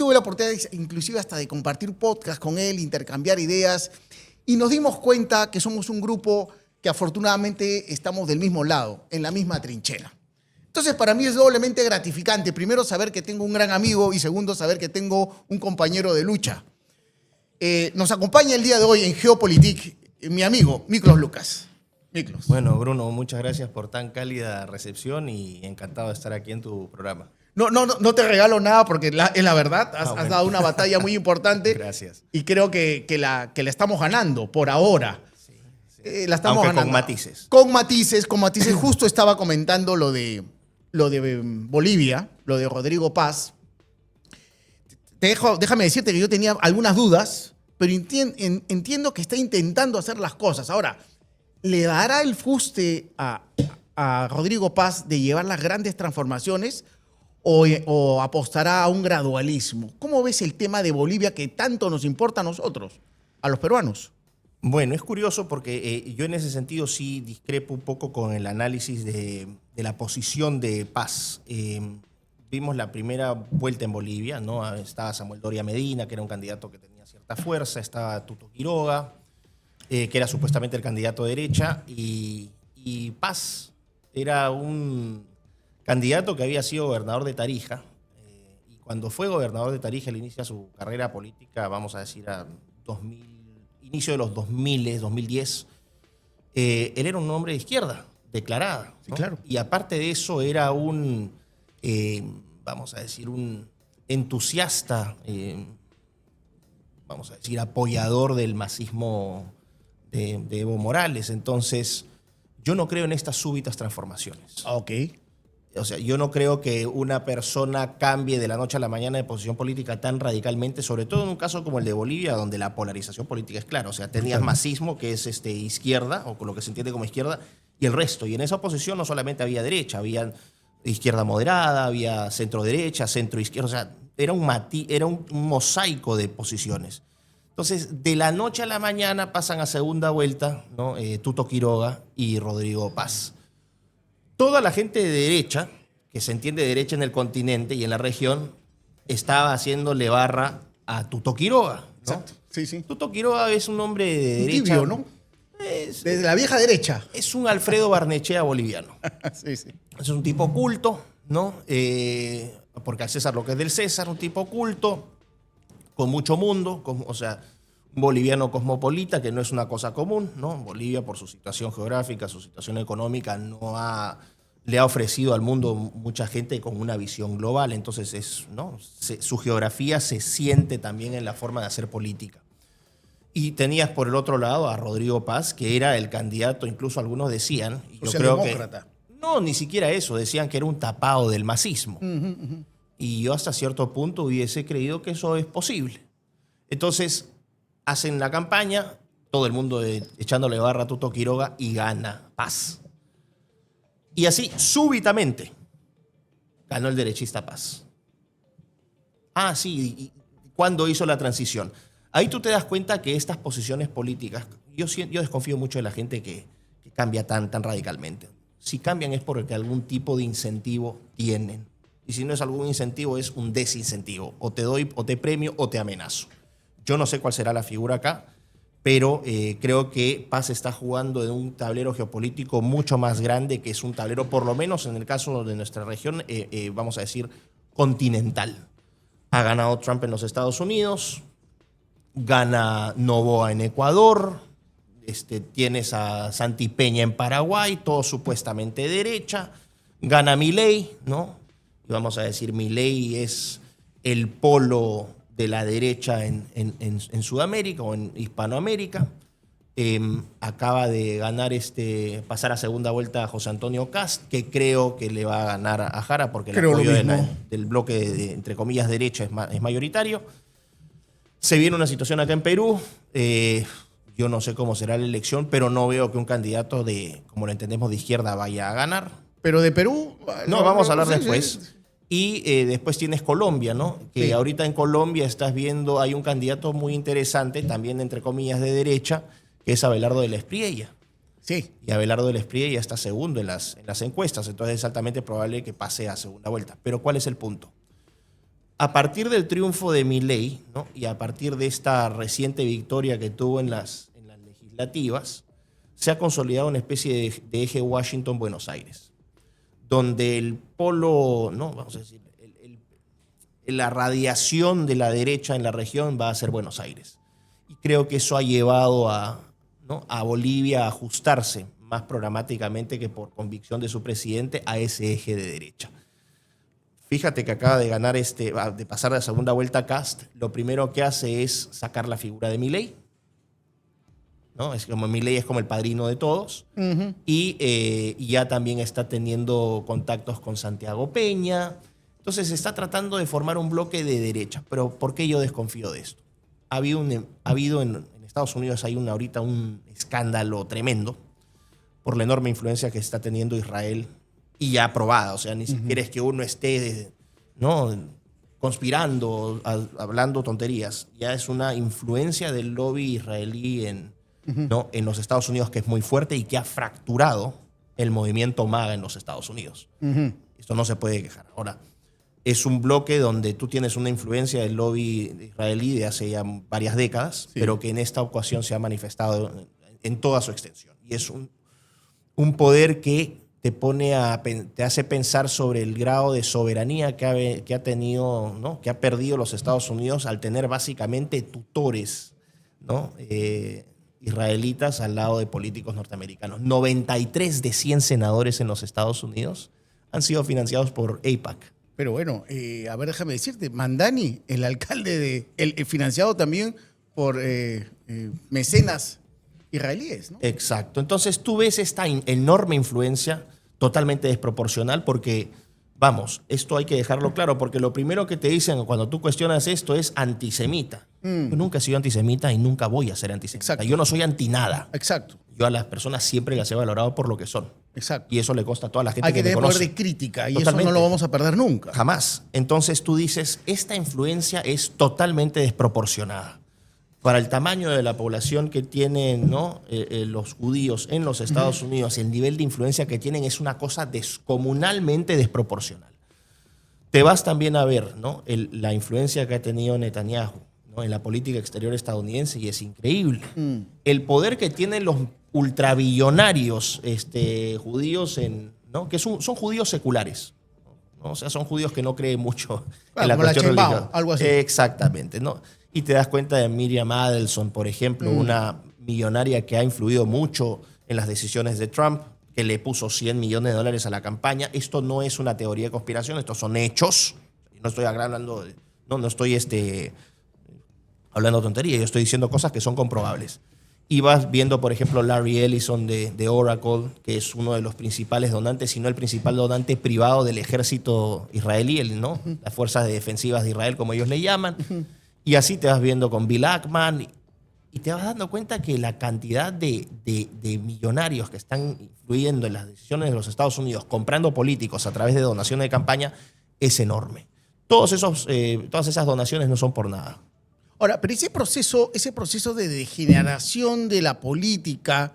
Tuve la oportunidad inclusive hasta de compartir podcast con él, intercambiar ideas, y nos dimos cuenta que somos un grupo que afortunadamente estamos del mismo lado, en la misma trinchera. Entonces, para mí es doblemente gratificante. Primero, saber que tengo un gran amigo y segundo, saber que tengo un compañero de lucha. Nos acompaña el día de hoy en Geopolitik mi amigo Miklos Lucas. Miklos. Bueno, Bruno, muchas gracias por tan cálida recepción y encantado de estar aquí en tu programa. No te regalo nada porque es la verdad. Has Bueno. dado una batalla muy importante. Gracias. Y creo que la estamos ganando por ahora. Sí. La estamos Aunque ganando. con matices. Con matices. Justo estaba comentando lo de Bolivia, lo de Rodrigo Paz. Déjame decirte que yo tenía algunas dudas, pero entiendo que está intentando hacer las cosas. Ahora, ¿le dará el fuste a Rodrigo Paz de llevar las grandes transformaciones o apostará a un gradualismo? ¿Cómo ves el tema de Bolivia que tanto nos importa a nosotros, a los peruanos? Bueno, es curioso porque yo en ese sentido sí discrepo un poco con el análisis de la posición de Paz. Vimos la primera vuelta en Bolivia, ¿no? Estaba Samuel Doria Medina, que era un candidato que tenía cierta fuerza, estaba Tuto Quiroga, que era supuestamente el candidato de derecha, y Paz era un candidato que había sido gobernador de Tarija, y cuando fue gobernador de Tarija, él inicia su carrera política, vamos a decir, a inicio de los 2000, 2010, él era un hombre de izquierda, declarada, ¿no? Sí, claro. Y aparte de eso era un, vamos a decir, un entusiasta, vamos a decir, apoyador del masismo de Evo Morales. Entonces, yo no creo en estas súbitas transformaciones. Ok. O sea, yo no creo que una persona cambie de la noche a la mañana de posición política tan radicalmente, sobre todo en un caso como el de Bolivia, donde la polarización política es clara. O sea, tenías masismo, que es izquierda, o con lo que se entiende como izquierda, y el resto. Y en esa oposición no solamente había derecha, había izquierda moderada, había centro derecha, centro izquierda. O sea, era un mosaico de posiciones. Entonces, de la noche a la mañana pasan a segunda vuelta, ¿no? Tuto Quiroga y Rodrigo Paz. Toda la gente de derecha, que se entiende derecha en el continente y en la región, estaba haciéndole barra a Tuto Quiroga, ¿no? Exacto. Sí, sí. Tuto Quiroga es un hombre de Un derecha. tibio, ¿no? Desde la vieja derecha. Es un Alfredo Barnechea boliviano. Sí, sí. Es un tipo culto, ¿no? Porque al César lo que es del César, un tipo culto, con mucho mundo, o sea, un boliviano cosmopolita, que no es una cosa común, ¿no? Bolivia, por su situación geográfica, su situación económica, le ha ofrecido al mundo mucha gente con una visión global. Entonces, su geografía se siente también en la forma de hacer política. Y tenías por el otro lado a Rodrigo Paz, que era el candidato, incluso algunos decían, y yo creo que no, ni siquiera eso, decían que era un tapado del masismo. Y yo hasta cierto punto hubiese creído que eso es posible. Entonces, hacen la campaña, todo el mundo echándole barra a Tuto Quiroga y gana Paz. Y así, súbitamente, ganó el derechista Paz. Ah, sí, ¿y cuándo hizo la transición? Ahí tú te das cuenta que estas posiciones políticas, yo desconfío mucho de la gente que cambia tan radicalmente. Si cambian es porque algún tipo de incentivo tienen. Y si no es algún incentivo, es un desincentivo. O te doy, o te premio, o te amenazo. Yo no sé cuál será la figura acá, pero creo que Paz está jugando en un tablero geopolítico mucho más grande, que es un tablero, por lo menos en el caso de nuestra región, vamos a decir, continental. Ha ganado Trump en los Estados Unidos, gana Noboa en Ecuador, tienes a Santi Peña en Paraguay, todo supuestamente derecha, gana Milei, ¿no? Y vamos a decir, Milei es el polo de la derecha en Sudamérica o en Hispanoamérica. Acaba de ganar pasar a segunda vuelta a José Antonio Kast, que creo que le va a ganar a Jara porque el apoyo del bloque de, entre comillas, derecha es mayoritario. Se viene una situación acá en Perú. Yo no sé cómo será la elección, pero no veo que un candidato como lo entendemos, de izquierda vaya a ganar. Pero de Perú... No, vamos a hablar después. Sí. Y después tienes Colombia, ¿no? Que sí. Ahorita en Colombia estás viendo, hay un candidato muy interesante, también entre comillas de derecha, que es Abelardo de la Espriella. Sí. Y Abelardo de la Espriella está segundo en las encuestas, entonces es altamente probable que pase a segunda vuelta. Pero ¿cuál es el punto? a partir del triunfo de Milei, ¿no? Y a partir de esta reciente victoria que tuvo en las legislativas, se ha consolidado una especie de eje Washington-Buenos Aires, donde el polo, ¿no? Vamos a decir, la radiación de la derecha en la región va a ser Buenos Aires. Y creo que eso ha llevado ¿no? a Bolivia a ajustarse más programáticamente que por convicción de su presidente a ese eje de derecha. Fíjate que acaba de ganar de pasar de la segunda vuelta a Kast. Lo primero que hace es sacar la figura de Milei, ¿no? Es como Milei es como el padrino de todos. Uh-huh. Y ya también está teniendo contactos con Santiago Peña. Entonces se está tratando de formar un bloque de derecha. Pero ¿por qué yo desconfío de esto? Ha habido en Estados Unidos ahorita un escándalo tremendo por la enorme influencia que está teniendo Israel. Y ya aprobada, o sea, ni siquiera es que uno esté, ¿no? conspirando, hablando tonterías. Ya es una influencia del lobby israelí ¿no? en los Estados Unidos que es muy fuerte y que ha fracturado el movimiento MAGA en los Estados Unidos. Esto no se puede quejar. Ahora, es un bloque donde tú tienes una influencia del lobby israelí de hace ya varias décadas, sí, pero que en esta ocasión se ha manifestado en toda su extensión. Y es un poder que te hace pensar sobre el grado de soberanía que ha tenido, ¿no? que ha perdido los Estados Unidos al tener básicamente tutores, ¿no? Israelitas al lado de políticos norteamericanos. 93 de 100 senadores en los Estados Unidos han sido financiados por AIPAC. Pero bueno, a ver, déjame decirte, Mandani, el alcalde financiado también por mecenas israelíes, ¿no? Exacto. Entonces tú ves esta enorme influencia totalmente desproporcional porque, vamos, esto hay que dejarlo claro, porque lo primero que te dicen cuando tú cuestionas esto es antisemita. Yo nunca he sido antisemita y nunca voy a ser antisemita. Exacto. Yo no soy antinada. Exacto. Yo a las personas siempre las he valorado por lo que son. Exacto. Y eso le consta a toda la gente que me conoce. Hay que tener poder de crítica y totalmente. Eso no lo vamos a perder nunca. Jamás. Entonces tú dices, esta influencia es totalmente desproporcionada. Para el tamaño de la población que tienen, ¿no? Los judíos en los Estados Unidos, el nivel de influencia que tienen es una cosa descomunalmente desproporcional. Te vas también a ver, ¿no? la influencia que ha tenido Netanyahu, ¿no? en la política exterior estadounidense y es increíble. El poder que tienen los ultrabillonarios judíos, ¿no? que son judíos seculares, ¿no? O sea, son judíos que no creen mucho en la cuestión religiosa. Algo así. Exactamente, ¿no? Y te das cuenta de Miriam Adelson, por ejemplo, una millonaria que ha influido mucho en las decisiones de Trump, que le puso $100 millones a la campaña. Esto no es una teoría de conspiración, estos son hechos. No estoy hablando, no estoy hablando tontería, yo estoy diciendo cosas que son comprobables. Y vas viendo, por ejemplo, Larry Ellison de Oracle, que es uno de los principales donantes, si no el principal donante privado del ejército israelí, ¿no? Las fuerzas defensivas de Israel, como ellos le llaman. Y así te vas viendo con Bill Ackman y te vas dando cuenta que la cantidad de millonarios que están influyendo en las decisiones de los Estados Unidos, comprando políticos a través de donaciones de campaña, es enorme. Todas esas donaciones no son por nada. Ahora, pero ese proceso de degeneración de la política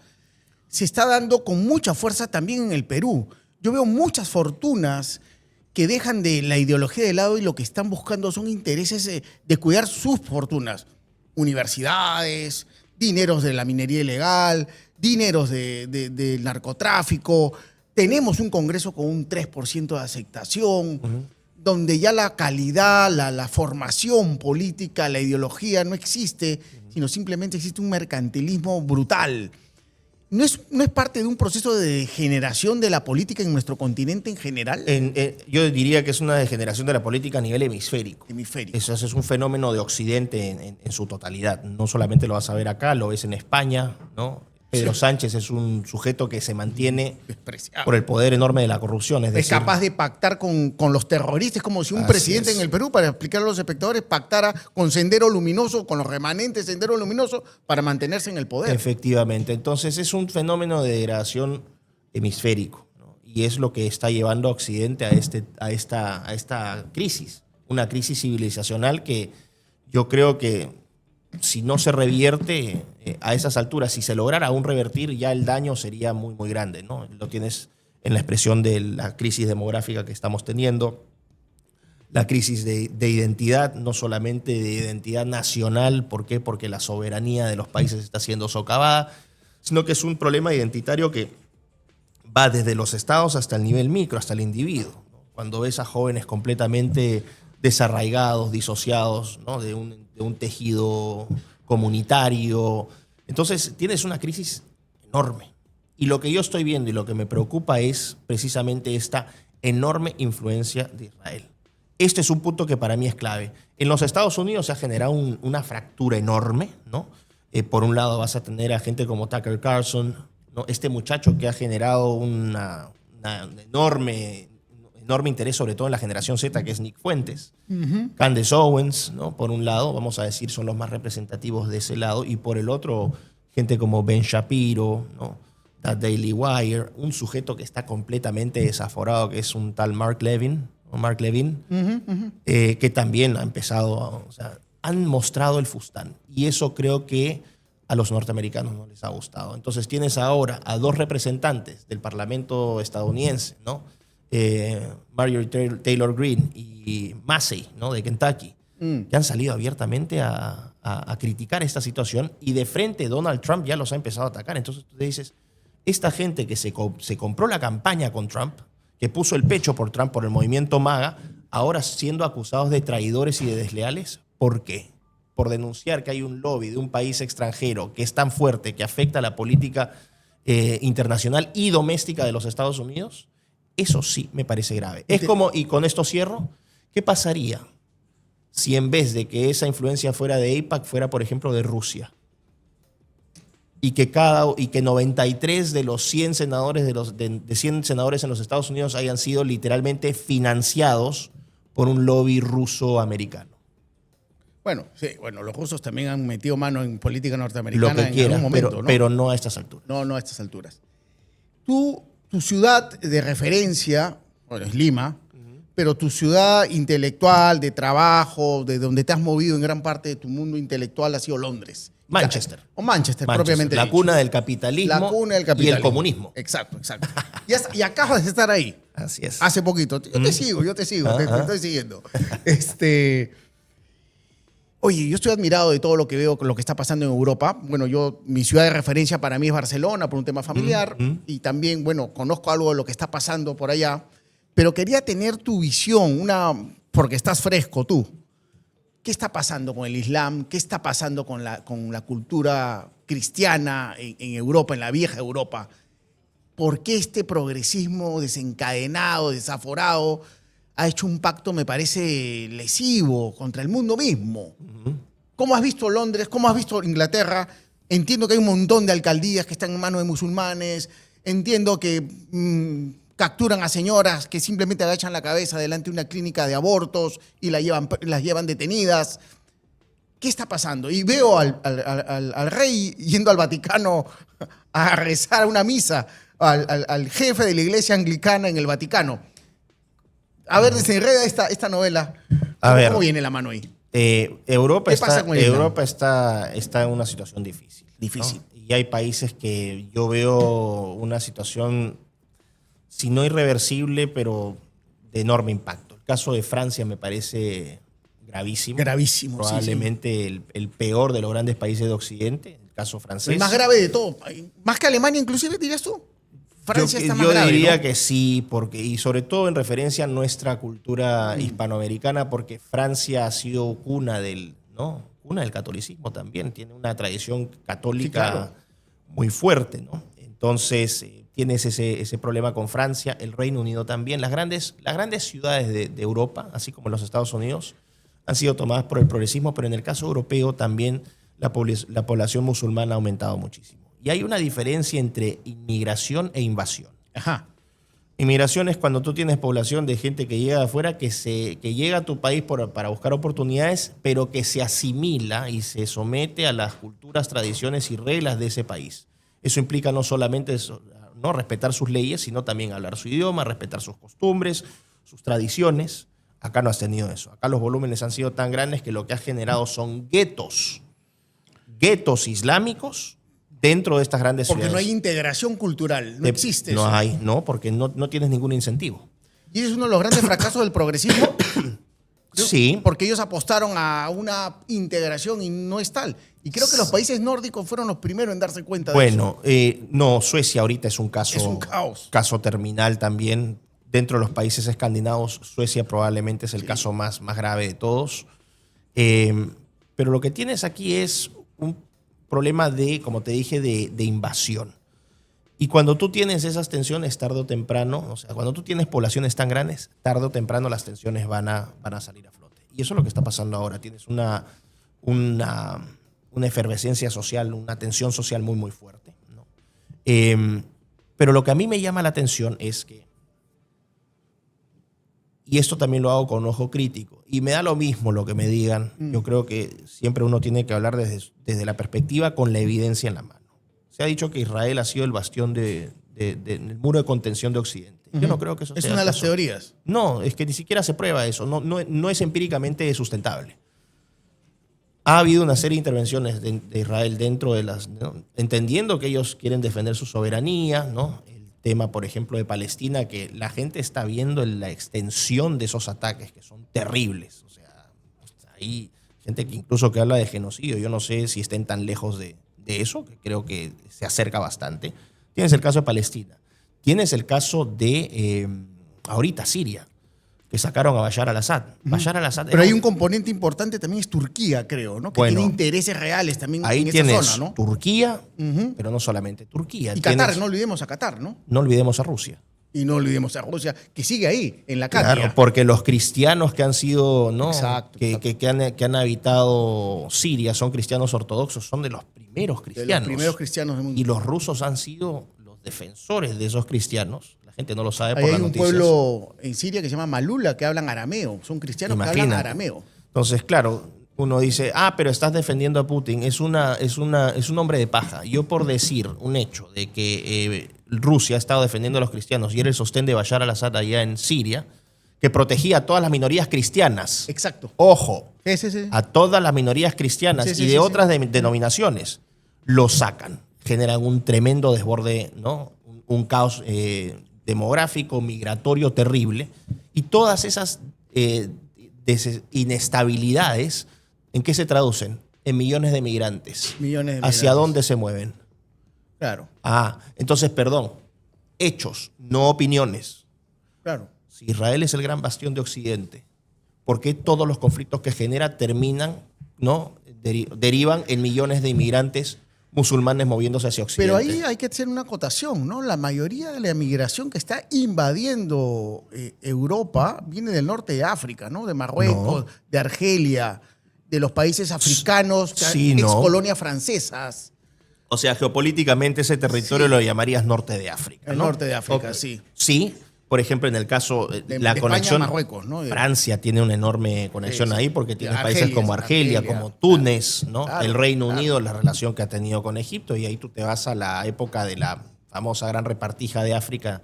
se está dando con mucha fuerza también en el Perú. Yo veo muchas fortunas que dejan de la ideología de lado y lo que están buscando son intereses de cuidar sus fortunas. Universidades, dineros de la minería ilegal, dineros del narcotráfico. Tenemos un Congreso con un 3% de aceptación, donde ya la calidad, la formación política, la ideología no existe, sino simplemente existe un mercantilismo brutal. ¿No es parte de un proceso de degeneración de la política en nuestro continente en general? Yo diría que es una degeneración de la política a nivel hemisférico. Eso es un fenómeno de Occidente en su totalidad. No solamente lo vas a ver acá, lo ves en España, ¿no? Pedro Sánchez es un sujeto que se mantiene por el poder enorme de la corrupción. Es capaz de pactar con los terroristas, como si un presidente en el Perú, para explicar a los espectadores, pactara con Sendero Luminoso, con los remanentes de Sendero Luminoso, para mantenerse en el poder. Efectivamente. Entonces es un fenómeno de degradación hemisférico, ¿no? Y es lo que está llevando a Occidente a esta crisis. Una crisis civilizacional que yo creo que si no se revierte a esas alturas, si se lograra aún revertir, ya el daño sería muy, muy grande, ¿no? Lo tienes en la expresión de la crisis demográfica que estamos teniendo, la crisis de identidad, no solamente de identidad nacional. ¿Por qué? Porque la soberanía de los países está siendo socavada, sino que es un problema identitario que va desde los estados hasta el nivel micro, hasta el individuo, ¿no? Cuando ves a jóvenes completamente desarraigados, disociados, ¿no? de un tejido comunitario, entonces tienes una crisis enorme. Y lo que yo estoy viendo y lo que me preocupa es precisamente esta enorme influencia de Israel. Este es un punto que para mí es clave. En los Estados Unidos se ha generado una fractura enorme, ¿no? Por un lado vas a tener a gente como Tucker Carlson, ¿no? Este muchacho que ha generado un enorme interés, sobre todo en la generación Z, que es Nick Fuentes. Candace Owens, ¿no? Por un lado, vamos a decir, son los más representativos de ese lado, y por el otro, gente como Ben Shapiro, ¿no? The Daily Wire, un sujeto que está completamente desaforado, que es un tal Mark Levin, que también ha empezado, o sea, han mostrado el fustán. Y eso creo que a los norteamericanos no les ha gustado. Entonces tienes ahora a dos representantes del Parlamento estadounidense, ¿no? Marjorie Taylor Greene y Massey, ¿no? De Kentucky, que han salido abiertamente a criticar esta situación, y de frente Donald Trump ya los ha empezado a atacar. Entonces tú te dices, esta gente que se compró la campaña con Trump, que puso el pecho por Trump, por el movimiento MAGA, ahora siendo acusados de traidores y de desleales, ¿por qué? Por denunciar que hay un lobby de un país extranjero que es tan fuerte que afecta a la política internacional y doméstica de los Estados Unidos. Eso sí me parece grave. Es como, y con esto cierro, ¿qué pasaría si en vez de que esa influencia fuera de AIPAC, fuera, por ejemplo, de Rusia? Y que 93 de los 100 senadores, de 100 senadores en los Estados Unidos hayan sido literalmente financiados por un lobby ruso-americano. Bueno, sí, los rusos también han metido mano en política norteamericana Lo que quieran, algún momento, ¿no? Pero no a estas alturas. No a estas alturas. Tu ciudad de referencia, bueno, es Lima, pero tu ciudad intelectual, de trabajo, de donde te has movido en gran parte de tu mundo intelectual ha sido Londres. Manchester. O Manchester, propiamente la dicho. Cuna del capitalismo, La cuna del capitalismo. Y el comunismo. Exacto. Y acabas de estar ahí. Así es. Hace poquito. Yo te sigo, te estoy siguiendo. Oye, yo estoy admirado de todo lo que veo, lo que está pasando en Europa. Bueno, mi ciudad de referencia para mí es Barcelona por un tema familiar, y también, conozco algo de lo que está pasando por allá, pero quería tener tu visión, porque estás fresco tú. ¿Qué está pasando con el Islam? ¿Qué está pasando con la cultura cristiana en Europa, en la vieja Europa? ¿Por qué este progresismo desencadenado, desaforado, ha hecho un pacto, me parece, lesivo contra el mundo mismo? ¿Cómo has visto Londres? ¿Cómo has visto Inglaterra? Entiendo que hay un montón de alcaldías que están en manos de musulmanes. Entiendo que capturan a señoras que simplemente agachan la cabeza delante de una clínica de abortos y las llevan detenidas. ¿Qué está pasando? Y veo al rey yendo al Vaticano a rezar una misa, al jefe de la iglesia anglicana en el Vaticano. A ver, desenreda esta novela. ¿Cómo viene la mano ahí? Europa ¿Qué pasa con Islam? está en una situación difícil. Difícil. ¿No? Y hay países que yo veo una situación, si no irreversible, pero de enorme impacto. El caso de Francia me parece gravísimo. Gravísimo, probablemente sí. El peor de los grandes países de Occidente, el caso francés. El más grave de todo. Más que Alemania, inclusive, dirías tú. Francia está más grave, yo diría, ¿no? que sí, y sobre todo en referencia a nuestra cultura hispanoamericana, porque Francia ha sido cuna del catolicismo también. Tiene una tradición católica, sí, claro, muy fuerte, ¿no? Entonces, tienes ese problema con Francia, el Reino Unido también. Las grandes ciudades de Europa, así como los Estados Unidos, han sido tomadas por el progresismo, pero en el caso europeo también la población musulmana ha aumentado muchísimo. Y hay una diferencia entre inmigración e invasión. Ajá. Inmigración es cuando tú tienes población de gente que llega de afuera, que llega a tu país para buscar oportunidades, pero que se asimila y se somete a las culturas, tradiciones y reglas de ese país. Eso implica no solamente no respetar sus leyes, sino también hablar su idioma, respetar sus costumbres, sus tradiciones. Acá no has tenido eso. Acá los volúmenes han sido tan grandes que lo que ha generado son guetos islámicos dentro de estas grandes ciudades. Porque no hay integración cultural, no existe eso. No, porque no tienes ningún incentivo. Y ese es uno de los grandes fracasos del progresismo, Sí. Porque ellos apostaron a una integración y no es tal. Y creo que los países nórdicos fueron los primeros en darse cuenta de eso. Bueno, no, Suecia ahorita es un caso, Es un caos. caso terminal también. Dentro de los países escandinavos, Suecia probablemente es el caso más grave de todos. Pero lo que tienes aquí es un problema de, como te dije, de invasión. Y cuando tú tienes esas tensiones, tarde o temprano, o sea, cuando tú tienes poblaciones tan grandes, tarde o temprano las tensiones van a salir a flote. Y eso es lo que está pasando ahora. Tienes una efervescencia social, una tensión social muy, muy fuerte, ¿no? Pero lo que a mí me llama la atención es que, y esto también lo hago con ojo crítico, y me da lo mismo lo que me digan, yo creo que siempre uno tiene que hablar desde la perspectiva con la evidencia en la mano. Se ha dicho que Israel ha sido el bastión del muro de contención de Occidente. Yo no creo que eso sea Es una de las eso. teorías. No, es que ni siquiera se prueba eso, no es empíricamente sustentable. Ha habido una serie de intervenciones de Israel dentro de las, ¿no? Entendiendo que ellos quieren defender su soberanía, ¿no? El tema, por ejemplo, de Palestina, que la gente está viendo la extensión de esos ataques, que son terribles. O sea, hay gente que incluso que habla de genocidio. Yo no sé si estén tan lejos de eso, que creo que se acerca bastante. Tienes el caso de Palestina. Tienes el caso de, ahorita, Siria, que sacaron a Bashar al-Assad. Bashar al-Assad Pero hay un componente importante también, es Turquía, creo, ¿no? Que Bueno, tiene intereses reales también ahí en esa tienes zona, ¿no? Turquía, pero no solamente Turquía. Y Qatar, Tienes- no olvidemos a Qatar, ¿no? No olvidemos a Rusia. Y no olvidemos a Rusia, que sigue ahí, en la Catia. Claro, porque los cristianos que han sido, ¿no? Exacto, Que han habitado Siria, son cristianos ortodoxos, son de los primeros De cristianos. los primeros cristianos del mundo. Y los rusos han sido los defensores de esos cristianos. La gente no lo sabe Ahí por hay las un noticias. pueblo en Siria que se llama Malula, que hablan arameo. Son cristianos que hablan Imagínate. arameo. Entonces, claro, uno dice, pero estás defendiendo a Putin. Es un hombre de paja. Yo por decir un hecho de que Rusia ha estado defendiendo a los cristianos y era el sostén de Bashar al-Assad allá en Siria, que protegía a todas las minorías cristianas. Exacto. Ojo, Sí. a todas las minorías cristianas Sí, y de sí. otras denominaciones, lo sacan. Generan un tremendo desborde, ¿no? Un caos demográfico, migratorio terrible. Y todas esas inestabilidades, ¿en qué se traducen? En millones de migrantes. Millones de ¿Hacia migrantes. dónde se mueven? Claro, Entonces, perdón, hechos, no opiniones. claro. Si Israel es el gran bastión de Occidente, ¿por qué todos los conflictos que genera terminan, ¿no? Derivan en millones de inmigrantes musulmanes moviéndose hacia Occidente? Pero ahí hay que hacer una acotación, ¿no? La mayoría de la migración que está invadiendo Europa viene del norte de África, ¿no? De Marruecos, No. de Argelia, de los países africanos, Sí, ex no. colonias francesas. O sea, geopolíticamente ese territorio lo llamarías norte de África, El ¿no? norte de África, Ok. sí. Sí, por ejemplo, en el caso de De la España a conexión Marruecos, ¿no? Francia tiene una enorme conexión Sí, sí. ahí porque tiene Argelia, países como Argelia, como Túnez, ¿no? Claro, El Reino claro. Unido, la relación que ha tenido con Egipto, y ahí tú te vas a la época de la famosa gran repartija de África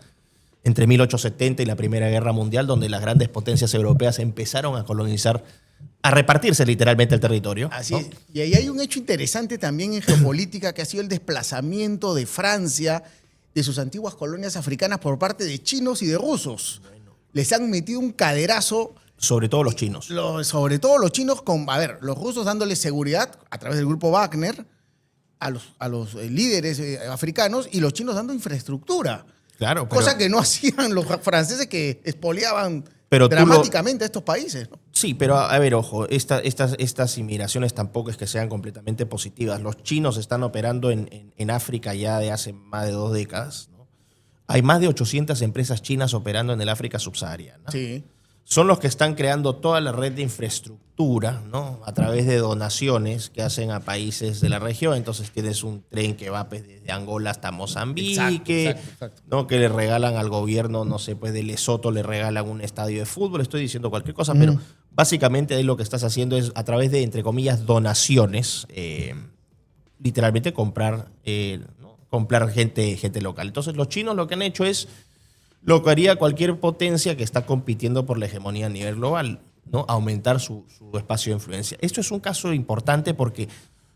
entre 1870 y la Primera Guerra Mundial, donde las grandes potencias europeas empezaron a colonizar, a repartirse literalmente el territorio. Así ¿no? es. Y ahí hay un hecho interesante también en geopolítica que ha sido el desplazamiento de Francia de sus antiguas colonias africanas por parte de chinos y de rusos. Les han metido un caderazo, Sobre todo los chinos. sobre todo los chinos, los rusos dándoles seguridad a través del grupo Wagner a los líderes africanos y los chinos dando infraestructura. Claro, pero, Cosa que no hacían los franceses que expoliaban Pero tú dramáticamente a estos países, ¿no? sí, pero a ver, ojo, estas inmigraciones tampoco es que sean completamente positivas. Los chinos están operando en África ya de hace más de 2 décadas, ¿no? Hay más de 800 empresas chinas operando en el África subsahariana. Sí. Son los que están creando toda la red de infraestructura, ¿no? A través de donaciones que hacen a países de la región. Entonces tienes un tren que va pues, desde Angola hasta Mozambique, Exacto. ¿no? Que le regalan al gobierno, no sé, pues de Lesoto le regalan un estadio de fútbol. Estoy diciendo cualquier cosa, pero básicamente ahí lo que estás haciendo es a través de, entre comillas, donaciones, literalmente comprar, ¿no? Comprar gente local. Entonces los chinos lo que han hecho es lo que haría cualquier potencia que está compitiendo por la hegemonía a nivel global, ¿no? Aumentar su espacio de influencia. Esto es un caso importante porque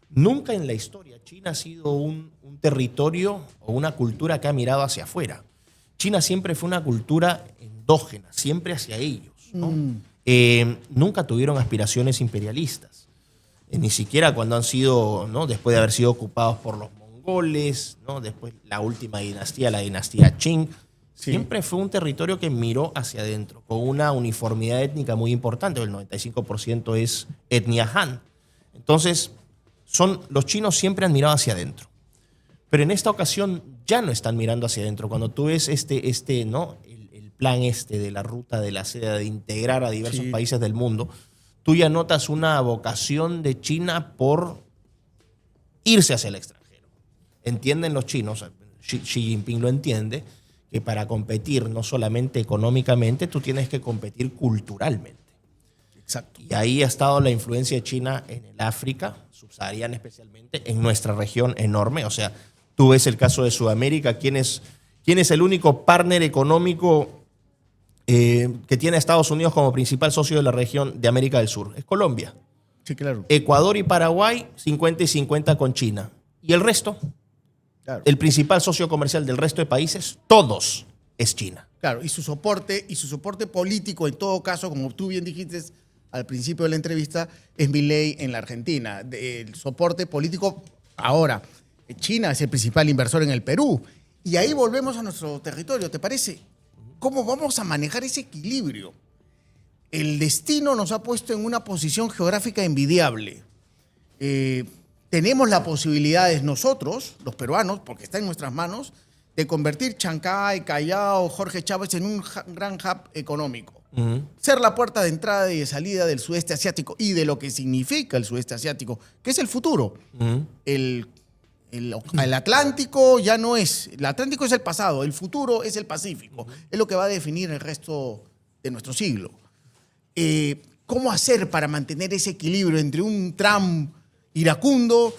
nunca en la historia China ha sido un territorio o una cultura que ha mirado hacia afuera. China siempre fue una cultura endógena, siempre hacia ellos, ¿no? nunca tuvieron aspiraciones imperialistas. Ni siquiera cuando han sido, ¿no? Después de haber sido ocupados por los mongoles, ¿no? Después la última dinastía, la dinastía Qing, Sí. siempre fue un territorio que miró hacia adentro, con una uniformidad étnica muy importante. El 95% es etnia Han. Entonces, los chinos siempre han mirado hacia adentro. Pero en esta ocasión ya no están mirando hacia adentro. Cuando tú ves ¿no? el plan de la ruta de la seda, de integrar a diversos países del mundo, tú ya notas una vocación de China por irse hacia el extranjero. Entienden los chinos, Xi Jinping lo entiende, que para competir no solamente económicamente, tú tienes que competir culturalmente. Exacto. Y ahí ha estado la influencia de China en el África, subsahariana especialmente, en nuestra región enorme. O sea, tú ves el caso de Sudamérica. ¿Quién es el único partner económico que tiene a Estados Unidos como principal socio de la región de América del Sur? Es Colombia. Sí, claro. Ecuador y Paraguay, 50 y 50 con China. ¿Y el resto? Claro. El principal socio comercial del resto de países, todos, es China. Claro, y su soporte político, en todo caso, como tú bien dijiste al principio de la entrevista, es Milei en la Argentina. El soporte político, ahora, China es el principal inversor en el Perú. Y ahí volvemos a nuestro territorio, ¿te parece? ¿Cómo vamos a manejar ese equilibrio? El destino nos ha puesto en una posición geográfica envidiable. Tenemos las posibilidades nosotros, los peruanos, porque está en nuestras manos, de convertir Chancay, Callao, Jorge Chávez en un gran hub económico. Ser la puerta de entrada y de salida del sudeste asiático y de lo que significa el sudeste asiático, que es el futuro. El Atlántico ya no es. El Atlántico es el pasado, el futuro es el Pacífico. Es lo que va a definir el resto de nuestro siglo. ¿Cómo hacer para mantener ese equilibrio entre un Trump iracundo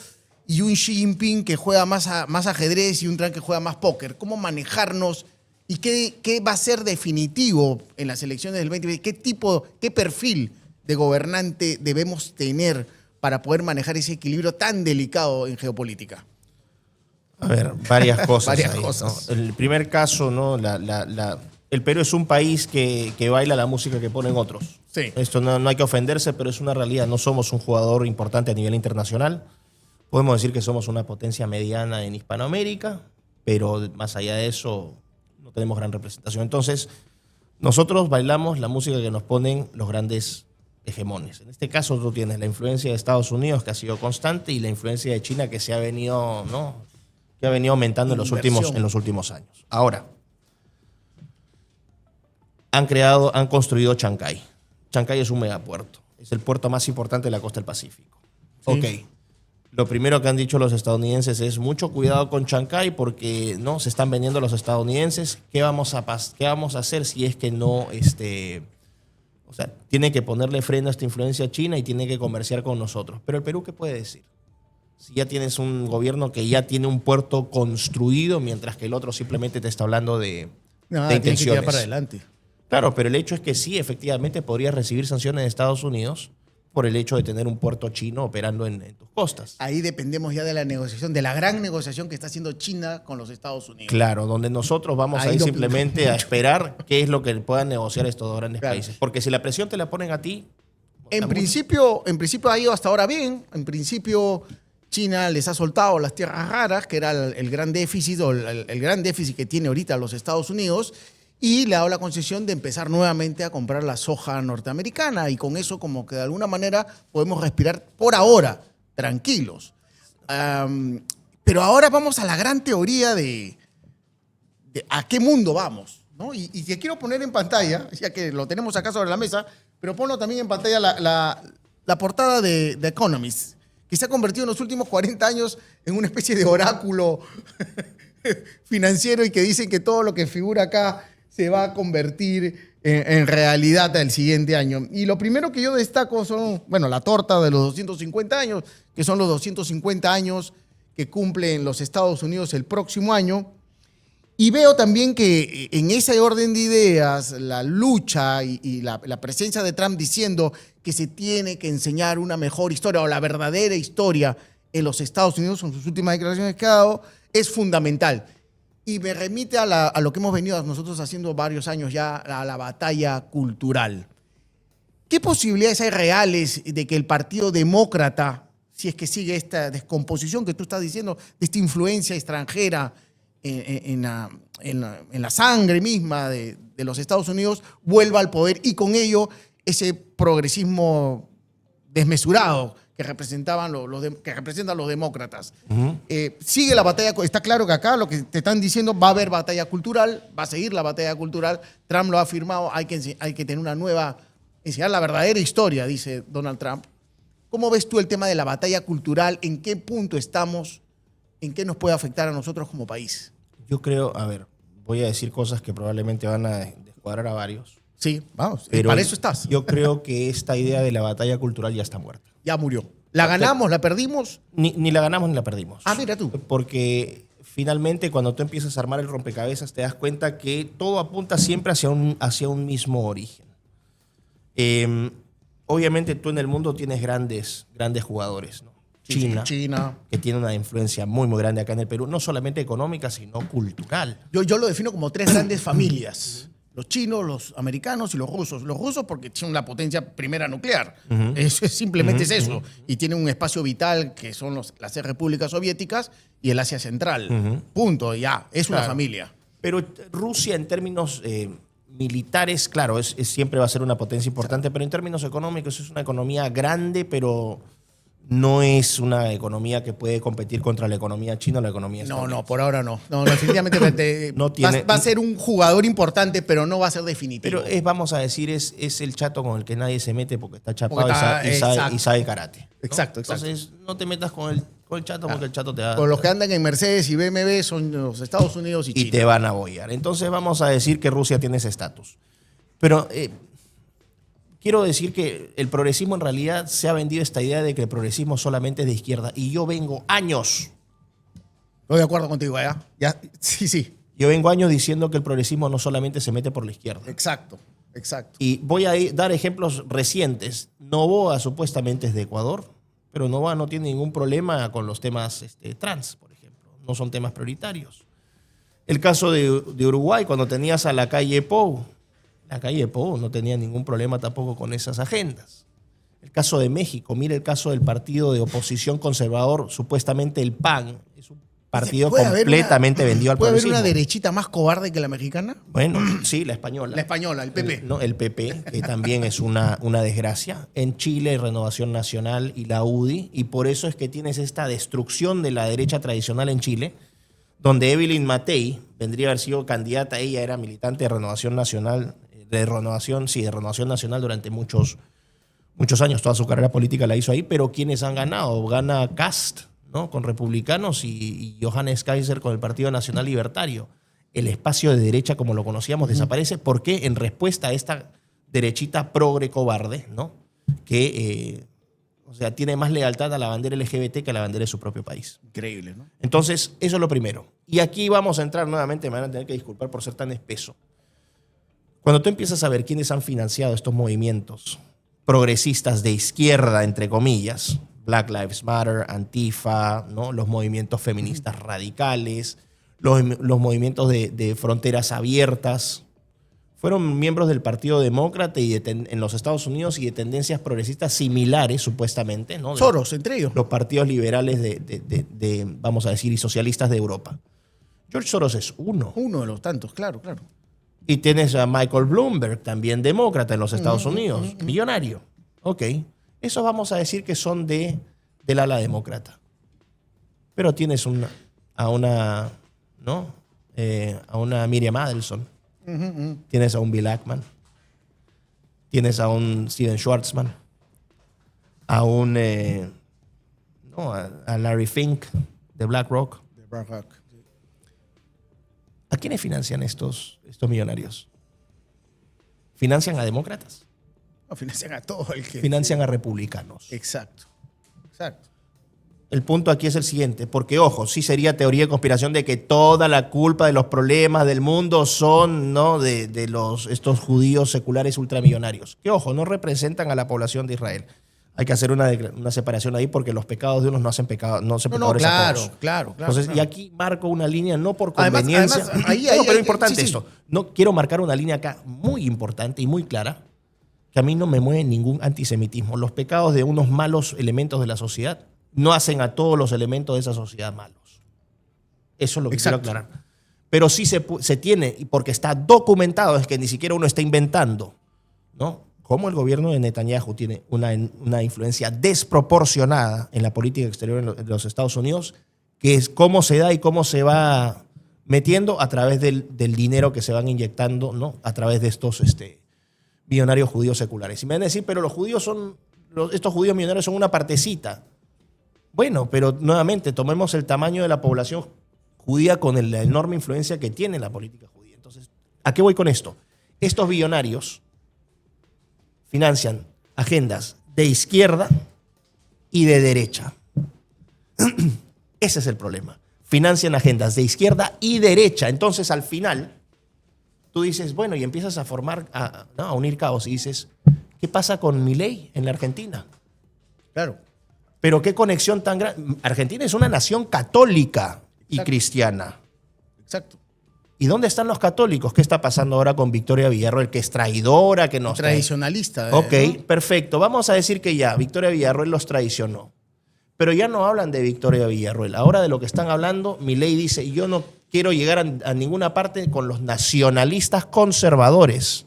y un Xi Jinping que juega más ajedrez y un Trump que juega más póker? ¿Cómo manejarnos y qué va a ser definitivo en las elecciones del 2020? ¿Qué perfil de gobernante debemos tener para poder manejar ese equilibrio tan delicado en geopolítica? A ver, varias cosas. Varias ahí, cosas. ¿no? El primer caso, ¿no? El Perú es un país que baila la música que ponen otros. Sí. Esto no hay que ofenderse, pero es una realidad. No somos un jugador importante a nivel internacional. Podemos decir que somos una potencia mediana en Hispanoamérica, pero más allá de eso no tenemos gran representación. Entonces, nosotros bailamos la música que nos ponen los grandes hegemones. En este caso tú tienes la influencia de Estados Unidos, que ha sido constante, y la influencia de China, que se ha venido, ¿no? Que ha venido aumentando en los últimos años. Ahora, han construido Chancay. Chancay es un megapuerto. Es el puerto más importante de la costa del Pacífico. Sí. Ok. Lo primero que han dicho los estadounidenses es mucho cuidado con Chancay porque no se están vendiendo los estadounidenses. ¿Qué vamos a hacer si es que no o sea, tiene que ponerle freno a esta influencia china y tiene que comerciar con nosotros? Pero el Perú, ¿qué puede decir? Si ya tienes un gobierno que ya tiene un puerto construido, mientras que el otro simplemente te está hablando de Tiene que intenciones. tirar para adelante. Claro, pero el hecho es que sí, efectivamente podrías recibir sanciones de Estados Unidos por el hecho de tener un puerto chino operando en tus costas. Ahí dependemos ya de la negociación, de la gran negociación que está haciendo China con los Estados Unidos. Claro, donde nosotros vamos Ahí a ir lo simplemente pinto a mucho. esperar qué es lo que puedan negociar estos dos grandes Claro. países. Porque si la presión te la ponen a ti... En principio ha ido hasta ahora bien. En principio, China les ha soltado las tierras raras, que era el gran déficit o el gran déficit que tiene ahorita los Estados Unidos, y le ha dado la concesión de empezar nuevamente a comprar la soja norteamericana. Y con eso, como que de alguna manera podemos respirar por ahora, tranquilos. Pero ahora vamos a la gran teoría de a qué mundo vamos, ¿no? Y te quiero poner en pantalla, ya que lo tenemos acá sobre la mesa, pero ponlo también en pantalla la portada de The Economist, que se ha convertido en los últimos 40 años en una especie de oráculo financiero y que dicen que todo lo que figura acá se va a convertir en realidad el siguiente año. Y lo primero que yo destaco son, bueno, la torta de los 250 años, que son los 250 años que cumplen los Estados Unidos el próximo año. Y veo también que en ese orden de ideas, la lucha y la presencia de Trump diciendo que se tiene que enseñar una mejor historia o la verdadera historia en los Estados Unidos, son sus últimas declaraciones que ha dado, es fundamental. Y me remite a lo que hemos venido nosotros haciendo varios años ya, a la batalla cultural. ¿Qué posibilidades hay reales de que el Partido Demócrata, si es que sigue esta descomposición que tú estás diciendo, de esta influencia extranjera en la sangre misma de los Estados Unidos, vuelva al poder y con ello ese progresismo desmesurado que representan los demócratas? Sigue la batalla, está claro que acá lo que te están diciendo, va a haber batalla cultural, va a seguir la batalla cultural, Trump lo ha afirmado, hay que tener una nueva, enseñar la verdadera historia, dice Donald Trump. ¿Cómo ves tú el tema de la batalla cultural? ¿En qué punto estamos? ¿En qué nos puede afectar a nosotros como país? Yo creo, a ver, voy a decir cosas que probablemente van a descuadrar a varios. Sí, vamos, Pero para eso estás. yo creo que esta idea de la batalla cultural ya está muerta. Ya murió. ¿La ganamos, la perdimos? Ni la ganamos ni la perdimos. Ah, mira tú. Porque finalmente cuando tú empiezas a armar el rompecabezas te das cuenta que todo apunta siempre hacia un mismo origen. Obviamente tú en el mundo tienes grandes jugadores, ¿no? China, que tiene una influencia muy, muy grande acá en el Perú, no solamente económica, sino cultural. Yo lo defino como tres grandes familias. Los chinos, los americanos y los rusos. Los rusos porque tienen la potencia primera nuclear. Simplemente es eso. Y tienen un espacio vital que son las repúblicas soviéticas y el Asia Central. Punto, ya. Es una familia. Pero Rusia en términos militares, claro, siempre va a ser una potencia importante, pero en términos económicos es una economía grande, pero no es una economía que puede competir contra la economía china o la economía estadounidense. No, por ahora no. No, definitivamente va a ser un jugador importante, pero no va a ser definitivo. Pero vamos a decir, es el chato con el que nadie se mete porque está chapado y sabe karate, ¿no? Exacto. Entonces, no te metas con el chato porque el chato te va a... Con los que andan en Mercedes y BMW son los Estados Unidos y China. Y te van a apoyar. Entonces, vamos a decir que Rusia tiene ese estatus. Pero... quiero decir que el progresismo en realidad se ha vendido esta idea de que el progresismo solamente es de izquierda. Y yo vengo años. Estoy de acuerdo contigo, ¿ya? Sí. Yo vengo años diciendo que el progresismo no solamente se mete por la izquierda. Exacto. Y voy a dar ejemplos recientes. Noboa supuestamente es de Ecuador, pero Noboa no tiene ningún problema con los temas trans, por ejemplo. No son temas prioritarios. El caso de Uruguay, cuando tenías a la calle Pou. La calle Pou no tenía ningún problema tampoco con esas agendas. El caso de México, mira el caso del partido de oposición conservador, supuestamente el PAN, es un partido completamente vendido al progresismo. ¿Puede haber una derechita más cobarde que la mexicana? Bueno, sí, la española. La española, el PP. El PP, que también es una desgracia. En Chile, Renovación Nacional y la UDI, y por eso es que tienes esta destrucción de la derecha tradicional en Chile, donde Evelyn Matei vendría a haber sido candidata, ella era militante de Renovación Nacional, de Renovación Nacional durante muchos años, toda su carrera política la hizo ahí, pero ¿quiénes han ganado? Gana Kast, ¿no? Con republicanos y Johannes Kaiser con el Partido Nacional Libertario. El espacio de derecha como lo conocíamos desaparece. ¿Por qué? En respuesta a esta derechita progre cobarde, ¿no? Que tiene más lealtad a la bandera LGBT que a la bandera de su propio país. Increíble, ¿no? Entonces, eso es lo primero. Y aquí vamos a entrar nuevamente, me van a tener que disculpar por ser tan espeso. Cuando tú empiezas a ver quiénes han financiado estos movimientos progresistas de izquierda, entre comillas, Black Lives Matter, Antifa, ¿no? Los movimientos feministas radicales, los movimientos de fronteras abiertas, fueron miembros del Partido Demócrata en los Estados Unidos y de tendencias progresistas similares, supuestamente, ¿no? Soros, entre ellos. Los partidos liberales vamos a decir, y socialistas de Europa. George Soros es uno. Uno de los tantos, claro. Y tienes a Michael Bloomberg, también demócrata en los Estados Unidos, millonario. Ok. Esos vamos a decir que son del ala demócrata. Pero tienes a una Miriam Adelson. Tienes a un Bill Ackman. Tienes a un Steven Schwarzman. A Larry Fink de BlackRock. ¿A quiénes financian estos millonarios? ¿Financian a demócratas? No, financian a todo el que... Financian a republicanos. Exacto. El punto aquí es el siguiente, porque, ojo, sí sería teoría de conspiración de que toda la culpa de los problemas del mundo son, ¿no?, de estos judíos seculares ultramillonarios, que, ojo, no representan a la población de Israel. Hay que hacer una separación ahí porque los pecados de unos no hacen pecado, no hacen pecadores a todos. Claro. Entonces, y aquí marco una línea no por conveniencia. Además, pero importante esto. No quiero marcar una línea acá muy importante y muy clara, que a mí no me mueve ningún antisemitismo. Los pecados de unos malos elementos de la sociedad no hacen a todos los elementos de esa sociedad malos. Eso es lo que quiero aclarar. Pero sí se tiene, y porque está documentado, es que ni siquiera uno está inventando, ¿no? Cómo el gobierno de Netanyahu tiene una influencia desproporcionada en la política exterior de los Estados Unidos, que es cómo se da y cómo se va metiendo a través del dinero que se van inyectando, ¿no? A través de estos millonarios judíos seculares. Y me van a decir, pero estos judíos millonarios son una partecita. Bueno, pero nuevamente tomemos el tamaño de la población judía con la enorme influencia que tiene la política judía. Entonces, ¿a qué voy con esto? Estos billonarios financian agendas de izquierda y de derecha. Ese es el problema. Financian agendas de izquierda y derecha. Entonces, al final, tú dices, bueno, y empiezas a a unir cabos y dices, ¿qué pasa con Milei en la Argentina? Claro. Pero qué conexión tan grande. Argentina es una nación católica y cristiana. Exacto. ¿Y dónde están los católicos? ¿Qué está pasando ahora con Victoria Villarroel? Que es traidora, que nos... Tradicionalista. Ok, ¿no? perfecto. Vamos a decir que ya, Victoria Villarroel los traicionó. Pero ya no hablan de Victoria Villarroel. Ahora de lo que están hablando, Milei dice, yo no quiero llegar a ninguna parte con los nacionalistas conservadores,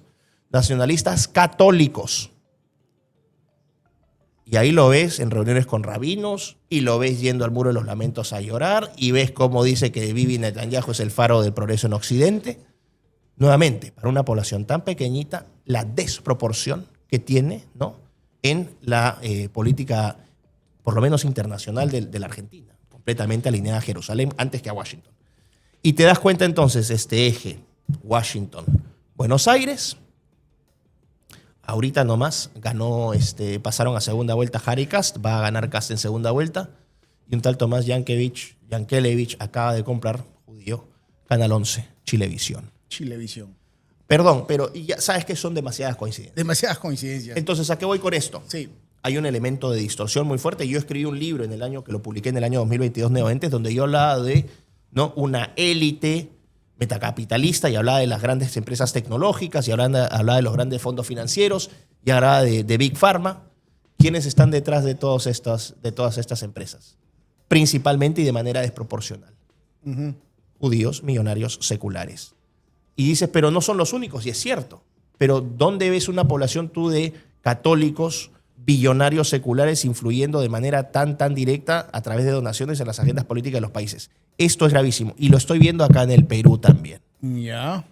nacionalistas católicos. Y ahí lo ves en reuniones con rabinos, y lo ves yendo al Muro de los Lamentos a llorar, y ves cómo dice que Bibi Netanyahu es el faro del progreso en Occidente. Nuevamente, para una población tan pequeñita, la desproporción que tiene, ¿no?, en la política, por lo menos internacional, de la Argentina, completamente alineada a Jerusalén antes que a Washington. Y te das cuenta entonces, este eje, Washington, Buenos Aires. Ahorita nomás pasaron a segunda vuelta Harry Kast, va a ganar Kast en segunda vuelta, y un tal Tomás Yankelevich acaba de comprar, judío, Canal 11, Chilevisión. Perdón, pero ya sabes que son demasiadas coincidencias. Demasiadas coincidencias. Entonces, ¿a qué voy con esto? Sí. Hay un elemento de distorsión muy fuerte. Yo escribí un libro que lo publiqué en el año 2022, Neoentes, donde yo hablaba de, ¿no?, una élite metacapitalista, y hablaba de las grandes empresas tecnológicas, y hablaba de los grandes fondos financieros, y hablaba de Big Pharma. ¿Quiénes están detrás de todas estas empresas? Principalmente y de manera desproporcional. Judíos millonarios seculares. Y dices, pero no son los únicos, y es cierto. Pero ¿dónde ves una población tú de católicos billonarios seculares influyendo de manera tan directa a través de donaciones en las agendas políticas de los países? Esto es gravísimo, y lo estoy viendo acá en el Perú también. Ya.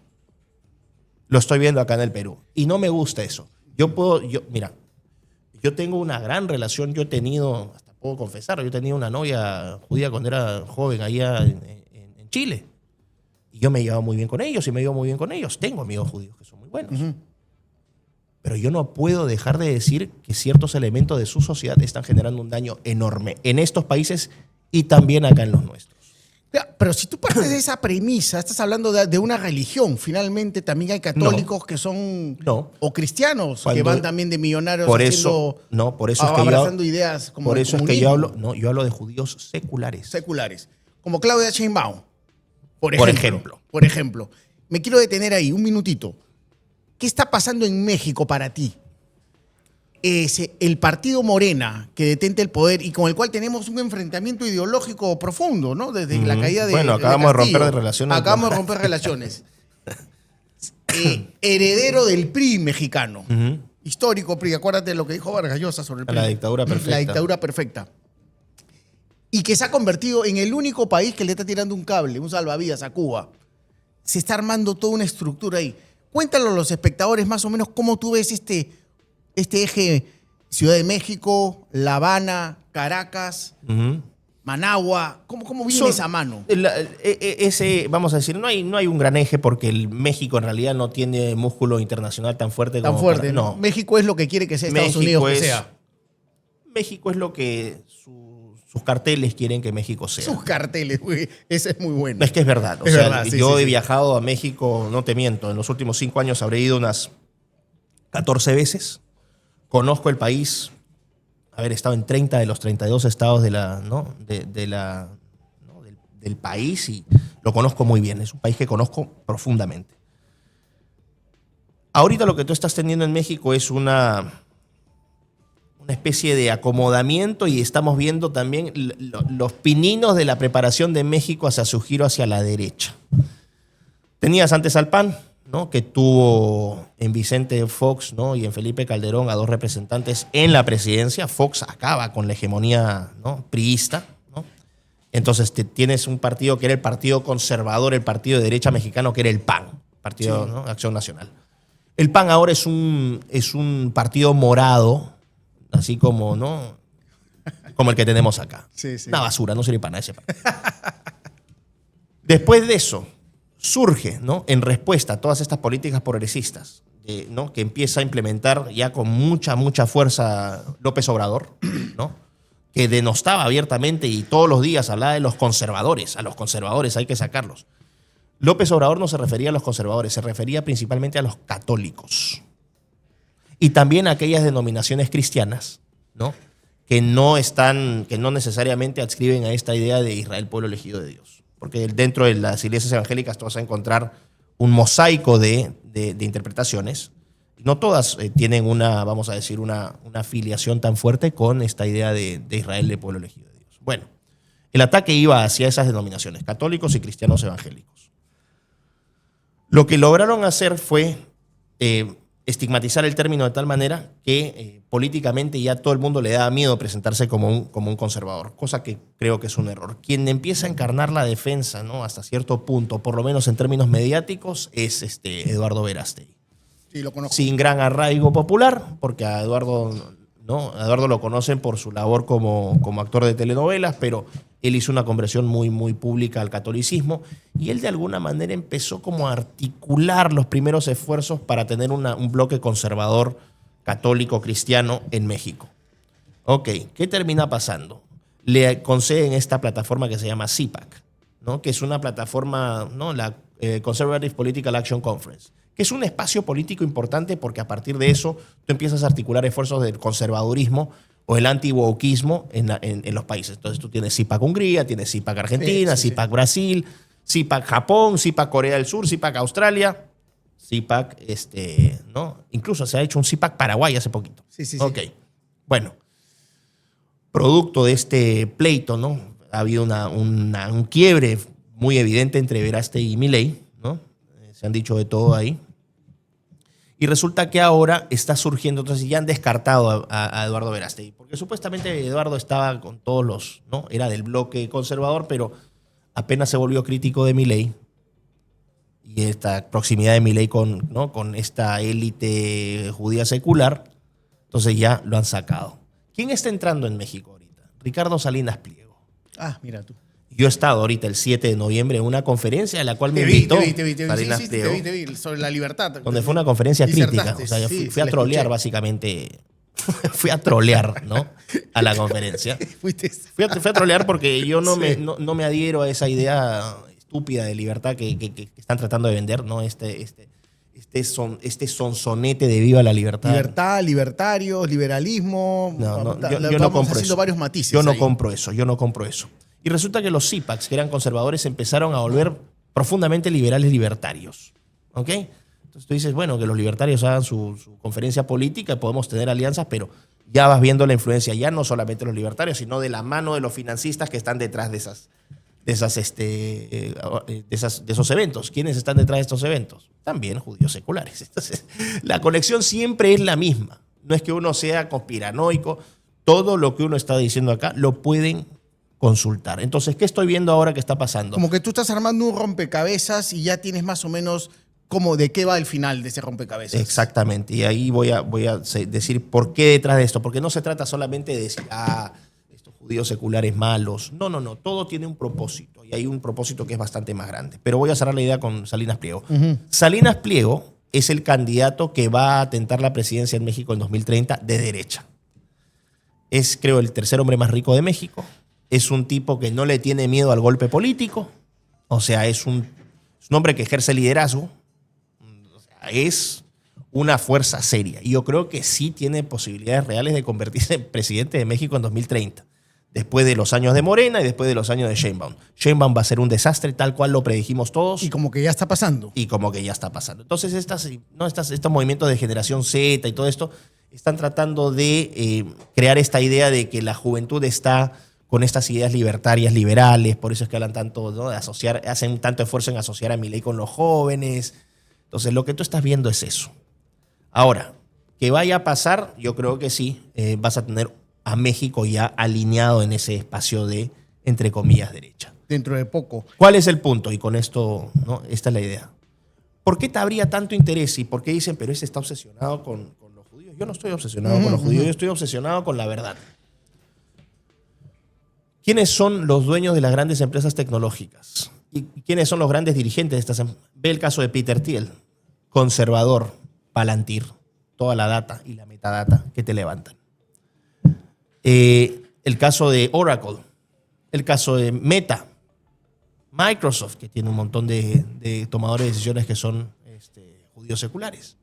Lo estoy viendo acá en el Perú. Y no me gusta eso. Mira, yo tengo una gran relación. Yo he tenido, hasta puedo confesar, yo tenía una novia judía cuando era joven allá en Chile. Y yo me llevaba muy bien con ellos y me llevo muy bien con ellos. Tengo amigos judíos que son muy buenos. Pero yo no puedo dejar de decir que ciertos elementos de su sociedad están generando un daño enorme en estos países y también acá en los nuestros. Pero si tú partes de esa premisa, estás hablando de una religión. Finalmente también hay católicos que son... O cristianos que van también de millonarios abrazando ideas como por el eso es que yo hablo de judíos seculares. Seculares. Como Claudia Sheinbaum, por ejemplo. Me quiero detener ahí un minutito. ¿Qué está pasando en México para ti? El partido Morena, que detenta el poder y con el cual tenemos un enfrentamiento ideológico profundo, ¿no? Desde la caída de acabamos de romper relaciones. Acabamos de romper relaciones. Heredero del PRI mexicano. Histórico PRI. Acuérdate de lo que dijo Vargas Llosa sobre el PRI. La dictadura perfecta. La dictadura perfecta. Y que se ha convertido en el único país que le está tirando un cable, un salvavidas a Cuba. Se está armando toda una estructura ahí. Cuéntalo a los espectadores más o menos cómo tú ves este eje Ciudad de México, La Habana, Caracas, Managua. ¿Cómo viene esa mano? Vamos a decir, no hay un gran eje porque México en realidad no tiene músculo internacional tan fuerte como... Tan fuerte, ¿no? México es lo que quiere que sea Estados Unidos que sea. México es lo que sus carteles quieren que México sea. Sus carteles, güey. Ese es muy bueno. Es que es verdad. Yo he viajado a México, no te miento, en los últimos 5 años habré ido unas 14 veces. Conozco el país, haber estado en 30 de los 32 estados del país, y lo conozco muy bien. Es un país que conozco profundamente. Ahorita lo que tú estás teniendo en México es una especie de acomodamiento y estamos viendo también los pininos de la preparación de México hacia su giro hacia la derecha. Tenías antes al PAN, ¿no? Que tuvo en Vicente Fox, ¿no? Y en Felipe Calderón a dos representantes en la presidencia. Fox acaba con la hegemonía, ¿no? priista, ¿no? Entonces tienes un partido que era el Partido Conservador, el partido de derecha mexicano, que era el PAN, Partido ¿no? Acción Nacional. El PAN ahora es un partido morado, así como, ¿no? como el que tenemos acá. Sí, sí. Una basura, no sirve para nada ese partido. Después de eso, surge, ¿no? en respuesta a todas estas políticas progresistas, ¿no? que empieza a implementar ya con mucha fuerza López Obrador, ¿no? que denostaba abiertamente y todos los días hablaba de los conservadores. A los conservadores hay que sacarlos. López Obrador no se refería a los conservadores, se refería principalmente a los católicos. Y también a aquellas denominaciones cristianas, ¿no? que no necesariamente adscriben a esta idea de Israel, pueblo elegido de Dios. Porque dentro de las iglesias evangélicas tú vas a encontrar un mosaico de interpretaciones. No todas tienen vamos a decir, una afiliación tan fuerte con esta idea de Israel, de pueblo elegido de Dios. Bueno, el ataque iba hacia esas denominaciones, católicos y cristianos evangélicos. Lo que lograron hacer fue estigmatizar el término de tal manera que políticamente ya todo el mundo le da miedo presentarse como un conservador, cosa que creo que es un error. Quien empieza a encarnar la defensa, ¿no? hasta cierto punto, por lo menos en términos mediáticos, es Eduardo Verástegui. Sí, lo conozco. Sin gran arraigo popular, porque a Eduardo lo conocen por su labor como actor de telenovelas, pero él hizo una conversión muy pública al catolicismo y él de alguna manera empezó como a articular los primeros esfuerzos para tener un bloque conservador católico cristiano en México. Ok, ¿qué termina pasando? Le conceden esta plataforma que se llama CPAC, ¿no? que es una plataforma, ¿no? la Conservative Political Action Conference, que es un espacio político importante porque a partir de eso tú empiezas a articular esfuerzos del conservadurismo o el anti-wokismo en los países. Entonces tú tienes CPAC Hungría, tienes CPAC Argentina, sí. CPAC Brasil, CPAC Japón, CPAC Corea del Sur, CPAC Australia, CPAC, ¿no? Incluso se ha hecho un CPAC Paraguay hace poquito. Sí. Ok, bueno, producto de este pleito, ¿no? Ha habido un quiebre muy evidente entre Verástegui y Milei, ¿no? Se han dicho de todo ahí. Y resulta que ahora está surgiendo, entonces ya han descartado a Eduardo Verástegui, porque supuestamente Eduardo estaba con todos los, ¿no? Era del bloque conservador, pero apenas se volvió crítico de Milei y esta proximidad de Milei con esta élite judía secular, entonces ya lo han sacado. ¿Quién está entrando en México ahorita? Ricardo Salinas Pliego. Ah, mira tú. Yo he estado ahorita el 7 de noviembre en una conferencia a la cual me invitó Salinas Pliego. Te vi, sobre la libertad. Donde fue una conferencia crítica. Disertaste, O sea, yo sí, fui a la trolear escuché. básicamente. Fui a trolear, ¿no? A la conferencia. Fuiste. Fui a trolear porque yo no Sí. me adhiero a esa idea estúpida de libertad que están tratando de vender, ¿no? Este sonsonete de viva la libertad. Libertad, libertarios, liberalismo. No, yo no vamos compro haciendo eso. varios matices. Yo no ahí. compro eso. Y resulta que los CPACs, que eran conservadores, empezaron a volver profundamente liberales libertarios. ¿Ok? Entonces tú dices, bueno, que los libertarios hagan su conferencia política, podemos tener alianzas, pero ya vas viendo la influencia ya no solamente de los libertarios, sino de la mano de los financistas que están detrás de esos eventos. ¿Quiénes están detrás de estos eventos? También judíos seculares. Entonces, la conexión siempre es la misma. No es que uno sea conspiranoico. Todo lo que uno está diciendo acá lo pueden consultar. Entonces, ¿qué estoy viendo ahora que está pasando? Como que tú estás armando un rompecabezas y ya tienes más o menos como de qué va el final de ese rompecabezas. Exactamente. Y ahí voy a decir por qué detrás de esto. Porque no se trata solamente de decir, estos judíos seculares malos. No. Todo tiene un propósito. Y hay un propósito que es bastante más grande. Pero voy a cerrar la idea con Salinas Pliego. Uh-huh. Salinas Pliego es el candidato que va a tentar la presidencia en México en 2030 de derecha. Es, creo, el tercer hombre más rico de México. Es un tipo que no le tiene miedo al golpe político. O sea, es un hombre que ejerce liderazgo. O sea, es una fuerza seria. Y yo creo que sí tiene posibilidades reales de convertirse en presidente de México en 2030. Después de los años de Morena y después de los años de Sheinbaum. Sheinbaum va a ser un desastre tal cual lo predijimos todos. Y como que ya está pasando. Y como que ya está pasando. Entonces, estos movimientos de generación Z y todo esto están tratando de crear esta idea de que la juventud está con estas ideas libertarias, liberales, por eso es que hablan tanto, ¿no? De asociar, hacen tanto esfuerzo en asociar a Milei con los jóvenes. Entonces, lo que tú estás viendo es eso. Ahora, que vaya a pasar, yo creo que sí, vas a tener a México ya alineado en ese espacio de, entre comillas, derecha. Dentro de poco. ¿Cuál es el punto? Y con esto, ¿no? Esta es la idea. ¿Por qué te habría tanto interés? ¿Y por qué dicen, pero ese está obsesionado con los judíos? Yo no estoy obsesionado con los judíos, yo estoy obsesionado con la verdad. ¿Quiénes son los dueños de las grandes empresas tecnológicas? ¿Y quiénes son los grandes dirigentes de estas empresas? Ve el caso de Peter Thiel, conservador, Palantir, toda la data y la metadata que te levantan. El caso de Oracle, el caso de Meta, Microsoft, que tiene un montón de tomadores de decisiones que son judíos seculares.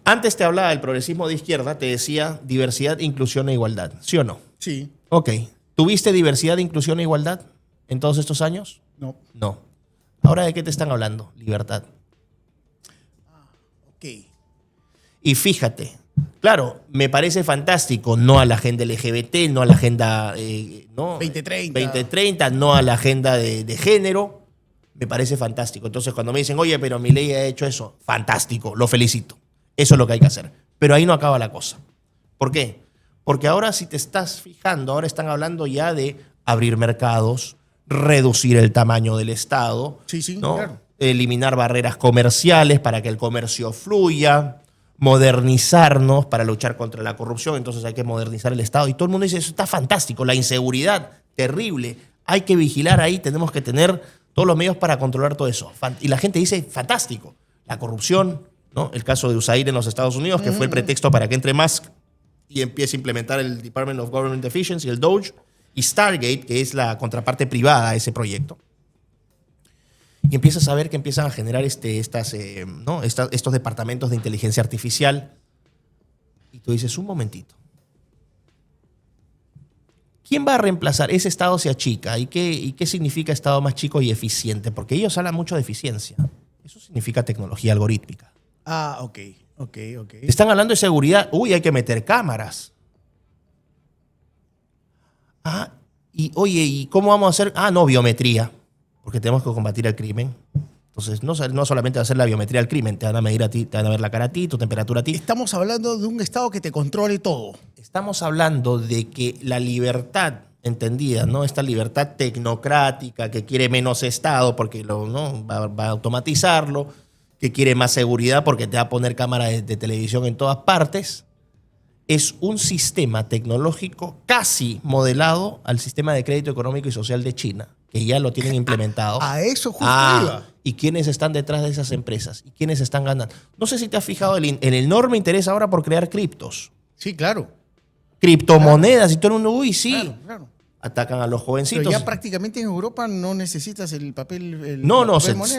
Antes te hablaba del progresismo de izquierda, te decía diversidad, inclusión e igualdad. ¿Sí o no? Sí. Ok. ¿Tuviste diversidad, inclusión e igualdad en todos estos años? No. No. ¿Ahora de qué te están hablando? Libertad. Ok. Y fíjate, claro, me parece fantástico, no a la agenda LGBT, no a la agenda 2030, no a la agenda de género, me parece fantástico. Entonces cuando me dicen, oye, pero Milei ha hecho eso, fantástico, lo felicito. Eso es lo que hay que hacer. Pero ahí no acaba la cosa. ¿Por qué? Porque ahora si te estás fijando, ahora están hablando ya de abrir mercados, reducir el tamaño del Estado, Sí, ¿no? claro. Eliminar barreras comerciales para que el comercio fluya, modernizarnos para luchar contra la corrupción, entonces hay que modernizar el Estado. Y todo el mundo dice, eso está fantástico, la inseguridad, terrible, hay que vigilar ahí, tenemos que tener todos los medios para controlar todo eso. Y la gente dice, fantástico, la corrupción, ¿no? El caso de USAID en los Estados Unidos, que fue el pretexto para que entre Musk y empiece a implementar el Department of Government Efficiency, el DOGE, y Stargate, que es la contraparte privada a ese proyecto. Y empiezas a ver que empiezan a generar estos departamentos de inteligencia artificial. Y tú dices, un momentito. ¿Quién va a reemplazar? Ese Estado se achica. ¿Y qué significa Estado más chico y eficiente? Porque ellos hablan mucho de eficiencia. Eso significa tecnología algorítmica. Ah, ok. Están hablando de seguridad. Uy, hay que meter cámaras. Ah, y oye, ¿y cómo vamos a hacer? Ah, no, biometría. Porque tenemos que combatir el crimen. Entonces, no solamente va a ser la biometría del crimen, te van a medir a ti, te van a ver la cara a ti, tu temperatura a ti. Estamos hablando de un Estado que te controle todo. Estamos hablando de que la libertad entendida, ¿no? Esta libertad tecnocrática que quiere menos Estado porque va a automatizarlo, que quiere más seguridad porque te va a poner cámaras de televisión en todas partes, es un sistema tecnológico casi modelado al sistema de crédito económico y social de China, que ya lo tienen implementado. A eso justo iba. ¿Y quiénes están detrás de esas empresas? ¿Y quiénes están ganando? No sé si te has fijado en el enorme interés ahora por crear criptos. Sí, claro. Criptomonedas, y todo el mundo, uy, sí. Claro. Atacan a los jovencitos. Pero ya prácticamente en Europa no necesitas el papel.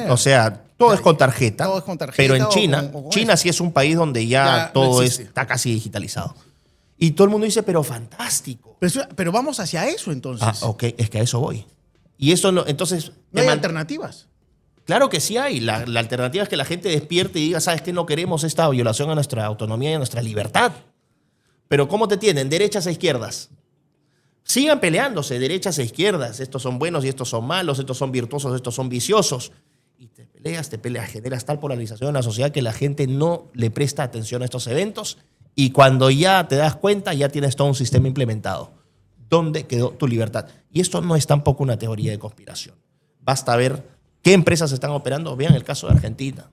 O sea, todo es con tarjeta. Todo es con tarjeta. Pero en China, con China sí es un país donde ya todo no está casi digitalizado. Y todo el mundo dice, pero fantástico. Pero vamos hacia eso entonces. Ah, ok, es que a eso voy. Y eso no, entonces... ¿No hay alternativas? Claro que sí hay. La alternativa es que la gente despierte y diga, ¿sabes qué? No queremos esta violación a nuestra autonomía y a nuestra libertad. Pero ¿cómo te tienen? Derechas e izquierdas. Sigan peleándose, derechas e izquierdas. Estos son buenos y estos son malos, estos son virtuosos, estos son viciosos. Y te peleas, generas tal polarización en la sociedad que la gente no le presta atención a estos eventos y cuando ya te das cuenta ya tienes todo un sistema implementado. ¿Dónde quedó tu libertad? Y esto no es tampoco una teoría de conspiración. Basta ver qué empresas están operando. Vean el caso de Argentina.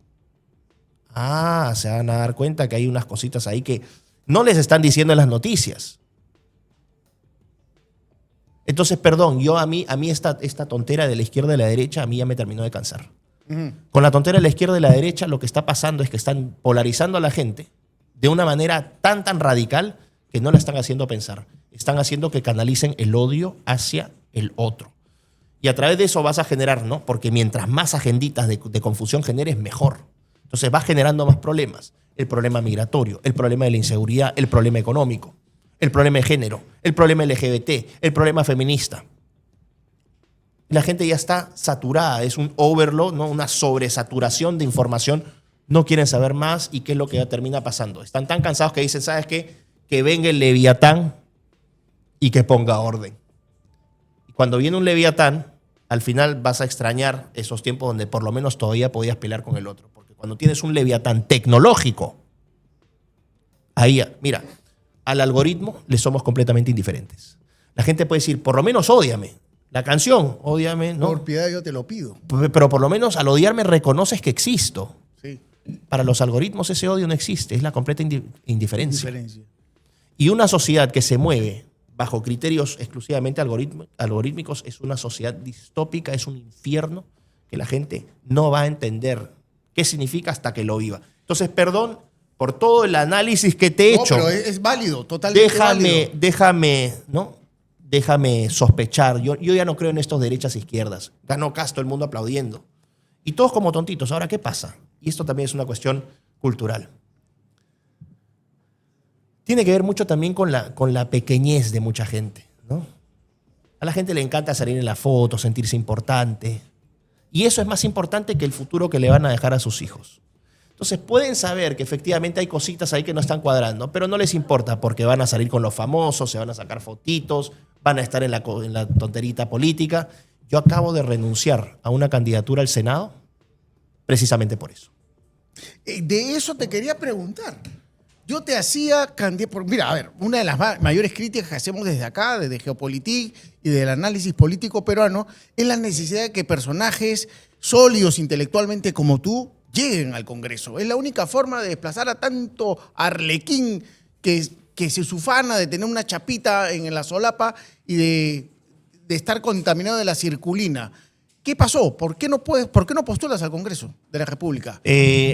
Se van a dar cuenta que hay unas cositas ahí que no les están diciendo en las noticias. Entonces, perdón, a mí esta tontera de la izquierda y la derecha a mí ya me terminó de cansar. Con la tontera de la izquierda y la derecha lo que está pasando es que están polarizando a la gente de una manera tan radical que no la están haciendo pensar. Están haciendo que canalicen el odio hacia el otro. Y a través de eso vas a generar, ¿no? Porque mientras más agenditas de confusión generes, mejor. Entonces vas generando más problemas. El problema migratorio, el problema de la inseguridad, el problema económico. el problema de género, el problema LGBT, el problema feminista. La gente ya está saturada, es un overload, ¿no? Una sobresaturación de información. No quieren saber más y qué es lo que termina pasando. Están tan cansados que dicen, ¿sabes qué? Que venga el Leviatán y que ponga orden. Y cuando viene un Leviatán, al final vas a extrañar esos tiempos donde por lo menos todavía podías pelear con el otro. Porque cuando tienes un Leviatán tecnológico, ahí, mira, al algoritmo le somos completamente indiferentes. La gente puede decir, por lo menos ódiame. La canción, ódiame, ¿no? Por piedad yo te lo pido. Pero por lo menos al odiarme reconoces que existo. Sí. Para los algoritmos ese odio no existe, es la completa indiferencia. Diferencia. Y una sociedad que se mueve bajo criterios exclusivamente algorítmicos es una sociedad distópica, es un infierno que la gente no va a entender qué significa hasta que lo viva. Entonces, perdón por todo el análisis que te he hecho. Pero es válido, totalmente válido. Déjame sospechar. Yo ya no creo en estos derechas e izquierdas. Ganó Castro, el mundo aplaudiendo. Y todos como tontitos. Ahora, ¿qué pasa? Y esto también es una cuestión cultural. Tiene que ver mucho también con la pequeñez de mucha gente, ¿no? A la gente le encanta salir en la foto, sentirse importante. Y eso es más importante que el futuro que le van a dejar a sus hijos. Entonces pueden saber que efectivamente hay cositas ahí que no están cuadrando, pero no les importa porque van a salir con los famosos, se van a sacar fotitos, van a estar en la tonterita política. Yo acabo de renunciar a una candidatura al Senado precisamente por eso. De eso te quería preguntar. Yo te hacía mira, a ver, una de las mayores críticas que hacemos desde acá, desde Geopolitik y del análisis político peruano, es la necesidad de que personajes sólidos intelectualmente como tú lleguen al Congreso. Es la única forma de desplazar a tanto arlequín que se ufana de tener una chapita en la solapa y de estar contaminado de la circulina. ¿Qué pasó? ¿Por qué no postulas al Congreso de la República?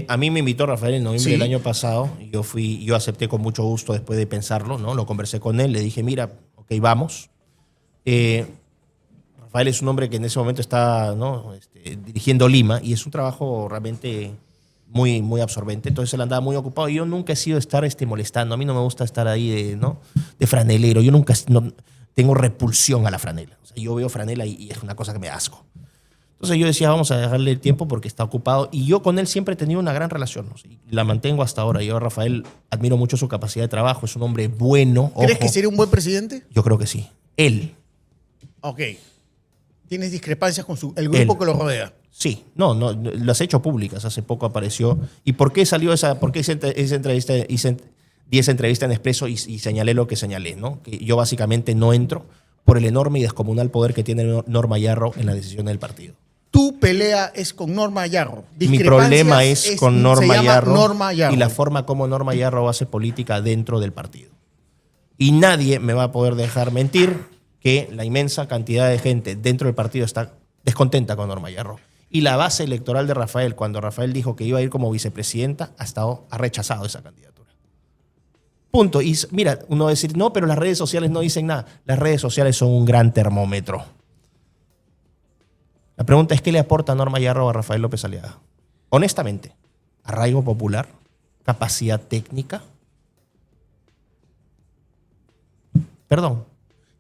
A mí me invitó Rafael en noviembre del año pasado. Yo acepté con mucho gusto después de pensarlo, ¿no? Lo conversé con él, le dije, mira, ok, vamos. Rafael es un hombre que en ese momento está, ¿no? Dirigiendo Lima y es un trabajo realmente muy, muy absorbente. Entonces él andaba muy ocupado y yo nunca he sido estar molestando. A mí no me gusta estar ahí de franelero. Yo nunca tengo repulsión a la franela. O sea, yo veo franela y es una cosa que me da asco. Entonces yo decía, vamos a dejarle el tiempo porque está ocupado. Y yo con él siempre he tenido una gran relación, ¿no? Y la mantengo hasta ahora. Yo a Rafael admiro mucho su capacidad de trabajo. Es un hombre bueno. ¿Crees que sería un buen presidente? Yo creo que sí. Él. Ok. ¿Tienes discrepancias con el grupo que lo rodea? Sí. No, las he hecho públicas. Hace poco apareció. ¿Y por qué salió por qué esa entrevista? Di esa entrevista en Expreso y señalé lo que señalé, ¿no? Que yo básicamente no entro por el enorme y descomunal poder que tiene Norma Yarro en la decisión del partido. Tu pelea es con Norma Yarro. Mi problema es con Norma Yarro y la forma como Norma Yarro hace política dentro del partido. Y nadie me va a poder dejar mentir que la inmensa cantidad de gente dentro del partido está descontenta con Norma Yarro. Y la base electoral de Rafael, cuando Rafael dijo que iba a ir como vicepresidenta, ha rechazado esa candidatura. Punto. Y mira, uno va a decir, no, pero las redes sociales no dicen nada. Las redes sociales son un gran termómetro. La pregunta es, ¿qué le aporta Norma Yarro a Rafael López Aliaga? Honestamente, arraigo popular, capacidad técnica. Perdón.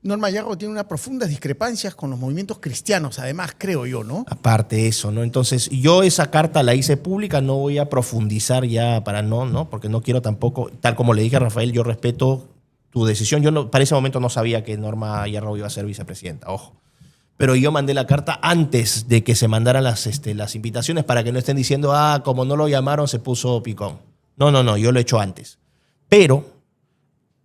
Norma Yarro tiene unas profundas discrepancias con los movimientos cristianos, además, creo yo, ¿no? Aparte de eso, ¿no? Entonces, yo esa carta la hice pública, no voy a profundizar ya ¿no? Porque no quiero tampoco, tal como le dije a Rafael, yo respeto tu decisión. Yo para ese momento no sabía que Norma Yarro iba a ser vicepresidenta, ojo. Pero yo mandé la carta antes de que se mandaran las invitaciones para que no estén diciendo, como no lo llamaron, se puso picón. No, yo lo he hecho antes. Pero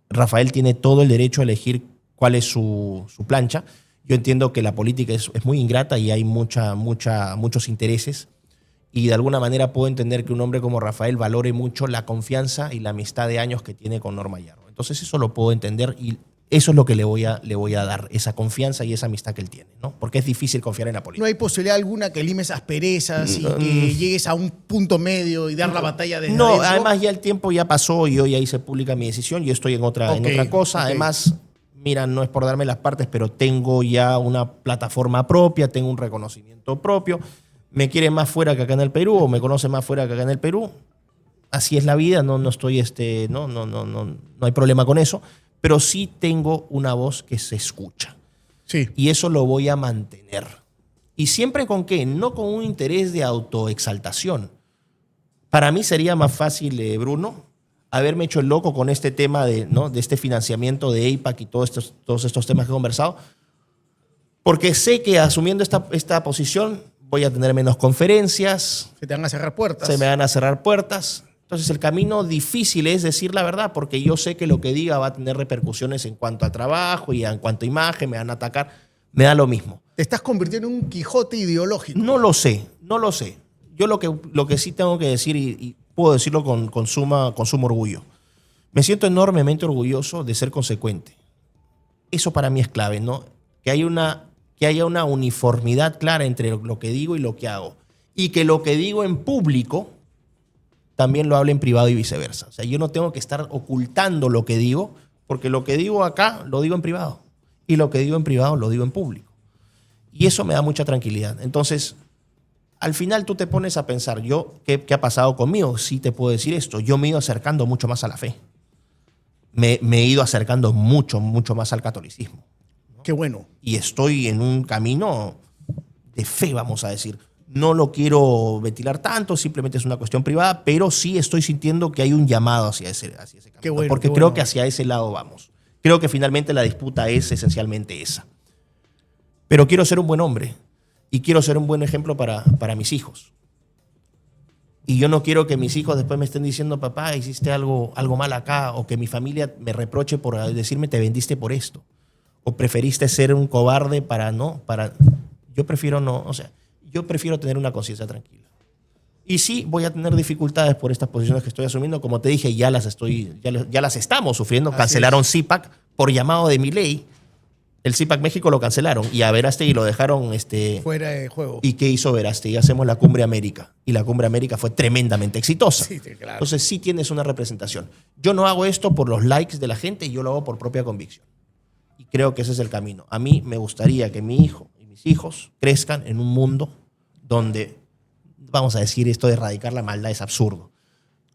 Rafael tiene todo el derecho a elegir cuál es su plancha. Yo entiendo que la política es muy ingrata y hay muchos intereses. Y de alguna manera puedo entender que un hombre como Rafael valore mucho la confianza y la amistad de años que tiene con Norma Yarro. Entonces eso lo puedo entender y eso es lo que le voy a dar, esa confianza y esa amistad que él tiene, ¿no? Porque es difícil confiar en la política. ¿No hay posibilidad alguna que limes asperezas y que llegues a un punto medio y dar la batalla desde adentro? Además ya el tiempo ya pasó y yo ya hice pública mi decisión. Yo estoy en otra cosa. Además, mira, no es por darme las partes, pero tengo ya una plataforma propia, tengo un reconocimiento propio. Me quieren más fuera que acá en el Perú o me conocen más fuera que acá en el Perú. Así es la vida, no estoy no hay problema con eso. pero sí tengo una voz que se escucha. Sí. Y eso lo voy a mantener. ¿Y siempre con qué? No con un interés de autoexaltación. Para mí sería más fácil, Bruno, haberme hecho el loco con este tema de este financiamiento de AIPAC y todos estos temas que he conversado, porque sé que asumiendo esta posición voy a tener menos conferencias. Se te van a cerrar puertas. Se me van a cerrar puertas. Entonces el camino difícil es decir la verdad, porque yo sé que lo que diga va a tener repercusiones en cuanto a trabajo y en cuanto a imagen, me van a atacar, me da lo mismo. Te estás convirtiendo en un Quijote ideológico. No lo sé. Yo lo que sí tengo que decir, y puedo decirlo con sumo orgullo, me siento enormemente orgulloso de ser consecuente. Eso para mí es clave, ¿no? Que haya una uniformidad clara entre lo que digo y lo que hago. Y que lo que digo en público también lo hable en privado y viceversa. O sea, yo no tengo que estar ocultando lo que digo, porque lo que digo acá lo digo en privado. Y lo que digo en privado lo digo en público. Y eso me da mucha tranquilidad. Entonces, al final tú te pones a pensar, ¿qué ha pasado conmigo? Sí te puedo decir esto. Yo me he ido acercando mucho más a la fe. Me he ido acercando mucho, mucho más al catolicismo. Qué bueno. Y estoy en un camino de fe, vamos a decir. No lo quiero ventilar tanto, simplemente es una cuestión privada, pero sí estoy sintiendo que hay un llamado hacia ese camino. Qué bueno, porque qué creo bueno. que hacia ese lado vamos. Creo que finalmente la disputa es esencialmente esa. Pero quiero ser un buen hombre y quiero ser un buen ejemplo para mis hijos. Y yo no quiero que mis hijos después me estén diciendo, papá, hiciste algo mal acá, o que mi familia me reproche por decirme, te vendiste por esto, o preferiste ser un cobarde yo prefiero no, o sea, yo prefiero tener una conciencia tranquila. Y sí, voy a tener dificultades por estas posiciones que estoy asumiendo. Como te dije, ya las estamos sufriendo. Cancelaron CIPAC por llamado de Milei. El CIPAC México lo cancelaron y a Verástegui lo dejaron fuera de juego. ¿Y qué hizo Verástegui? Hacemos la Cumbre América. Y la Cumbre América fue tremendamente exitosa. Sí, claro. Entonces sí tienes una representación. Yo no hago esto por los likes de la gente, yo lo hago por propia convicción. Y creo que ese es el camino. A mí me gustaría que mi hijo y mis hijos crezcan en un mundo donde, vamos a decir, esto de erradicar la maldad es absurdo,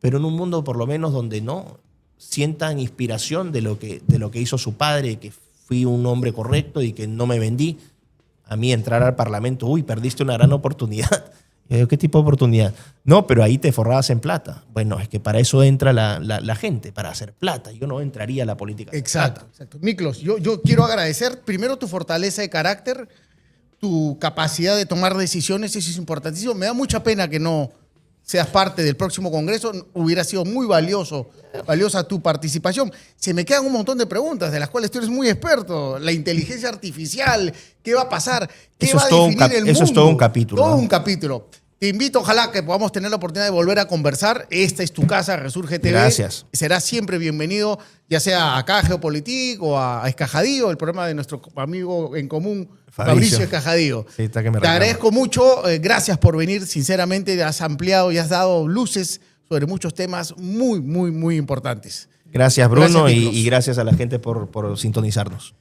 pero en un mundo por lo menos donde no sientan inspiración de lo que hizo su padre, que fui un hombre correcto y que no me vendí. A mí entrar al Parlamento, perdiste una gran oportunidad. Yo digo, ¿qué tipo de oportunidad? No, pero ahí te forrabas en plata. Bueno, es que para eso entra la gente, para hacer plata. Yo no entraría a la política. Exacto. Miklos, yo quiero agradecer primero tu fortaleza de carácter, tu capacidad de tomar decisiones, eso es importantísimo. Me da mucha pena que no seas parte del próximo Congreso. Hubiera sido muy valiosa tu participación. Se me quedan un montón de preguntas, de las cuales tú eres muy experto. La inteligencia artificial, ¿qué va a pasar? ¿Qué va a definir el mundo? Eso es todo un capítulo. Todo un capítulo. Te invito, ojalá que podamos tener la oportunidad de volver a conversar. Esta es tu casa, Resurge TV. Gracias. Serás siempre bienvenido, ya sea acá a Geopolitik o a Escajadío, el programa de nuestro amigo en común, Fabricio Escajadío. Sí, está que me Te reclama. agradezco mucho. Gracias por venir. Sinceramente, has ampliado y has dado luces sobre muchos temas muy, muy, muy importantes. Gracias, Bruno, Gracias, Miklos. y gracias a la gente por sintonizarnos.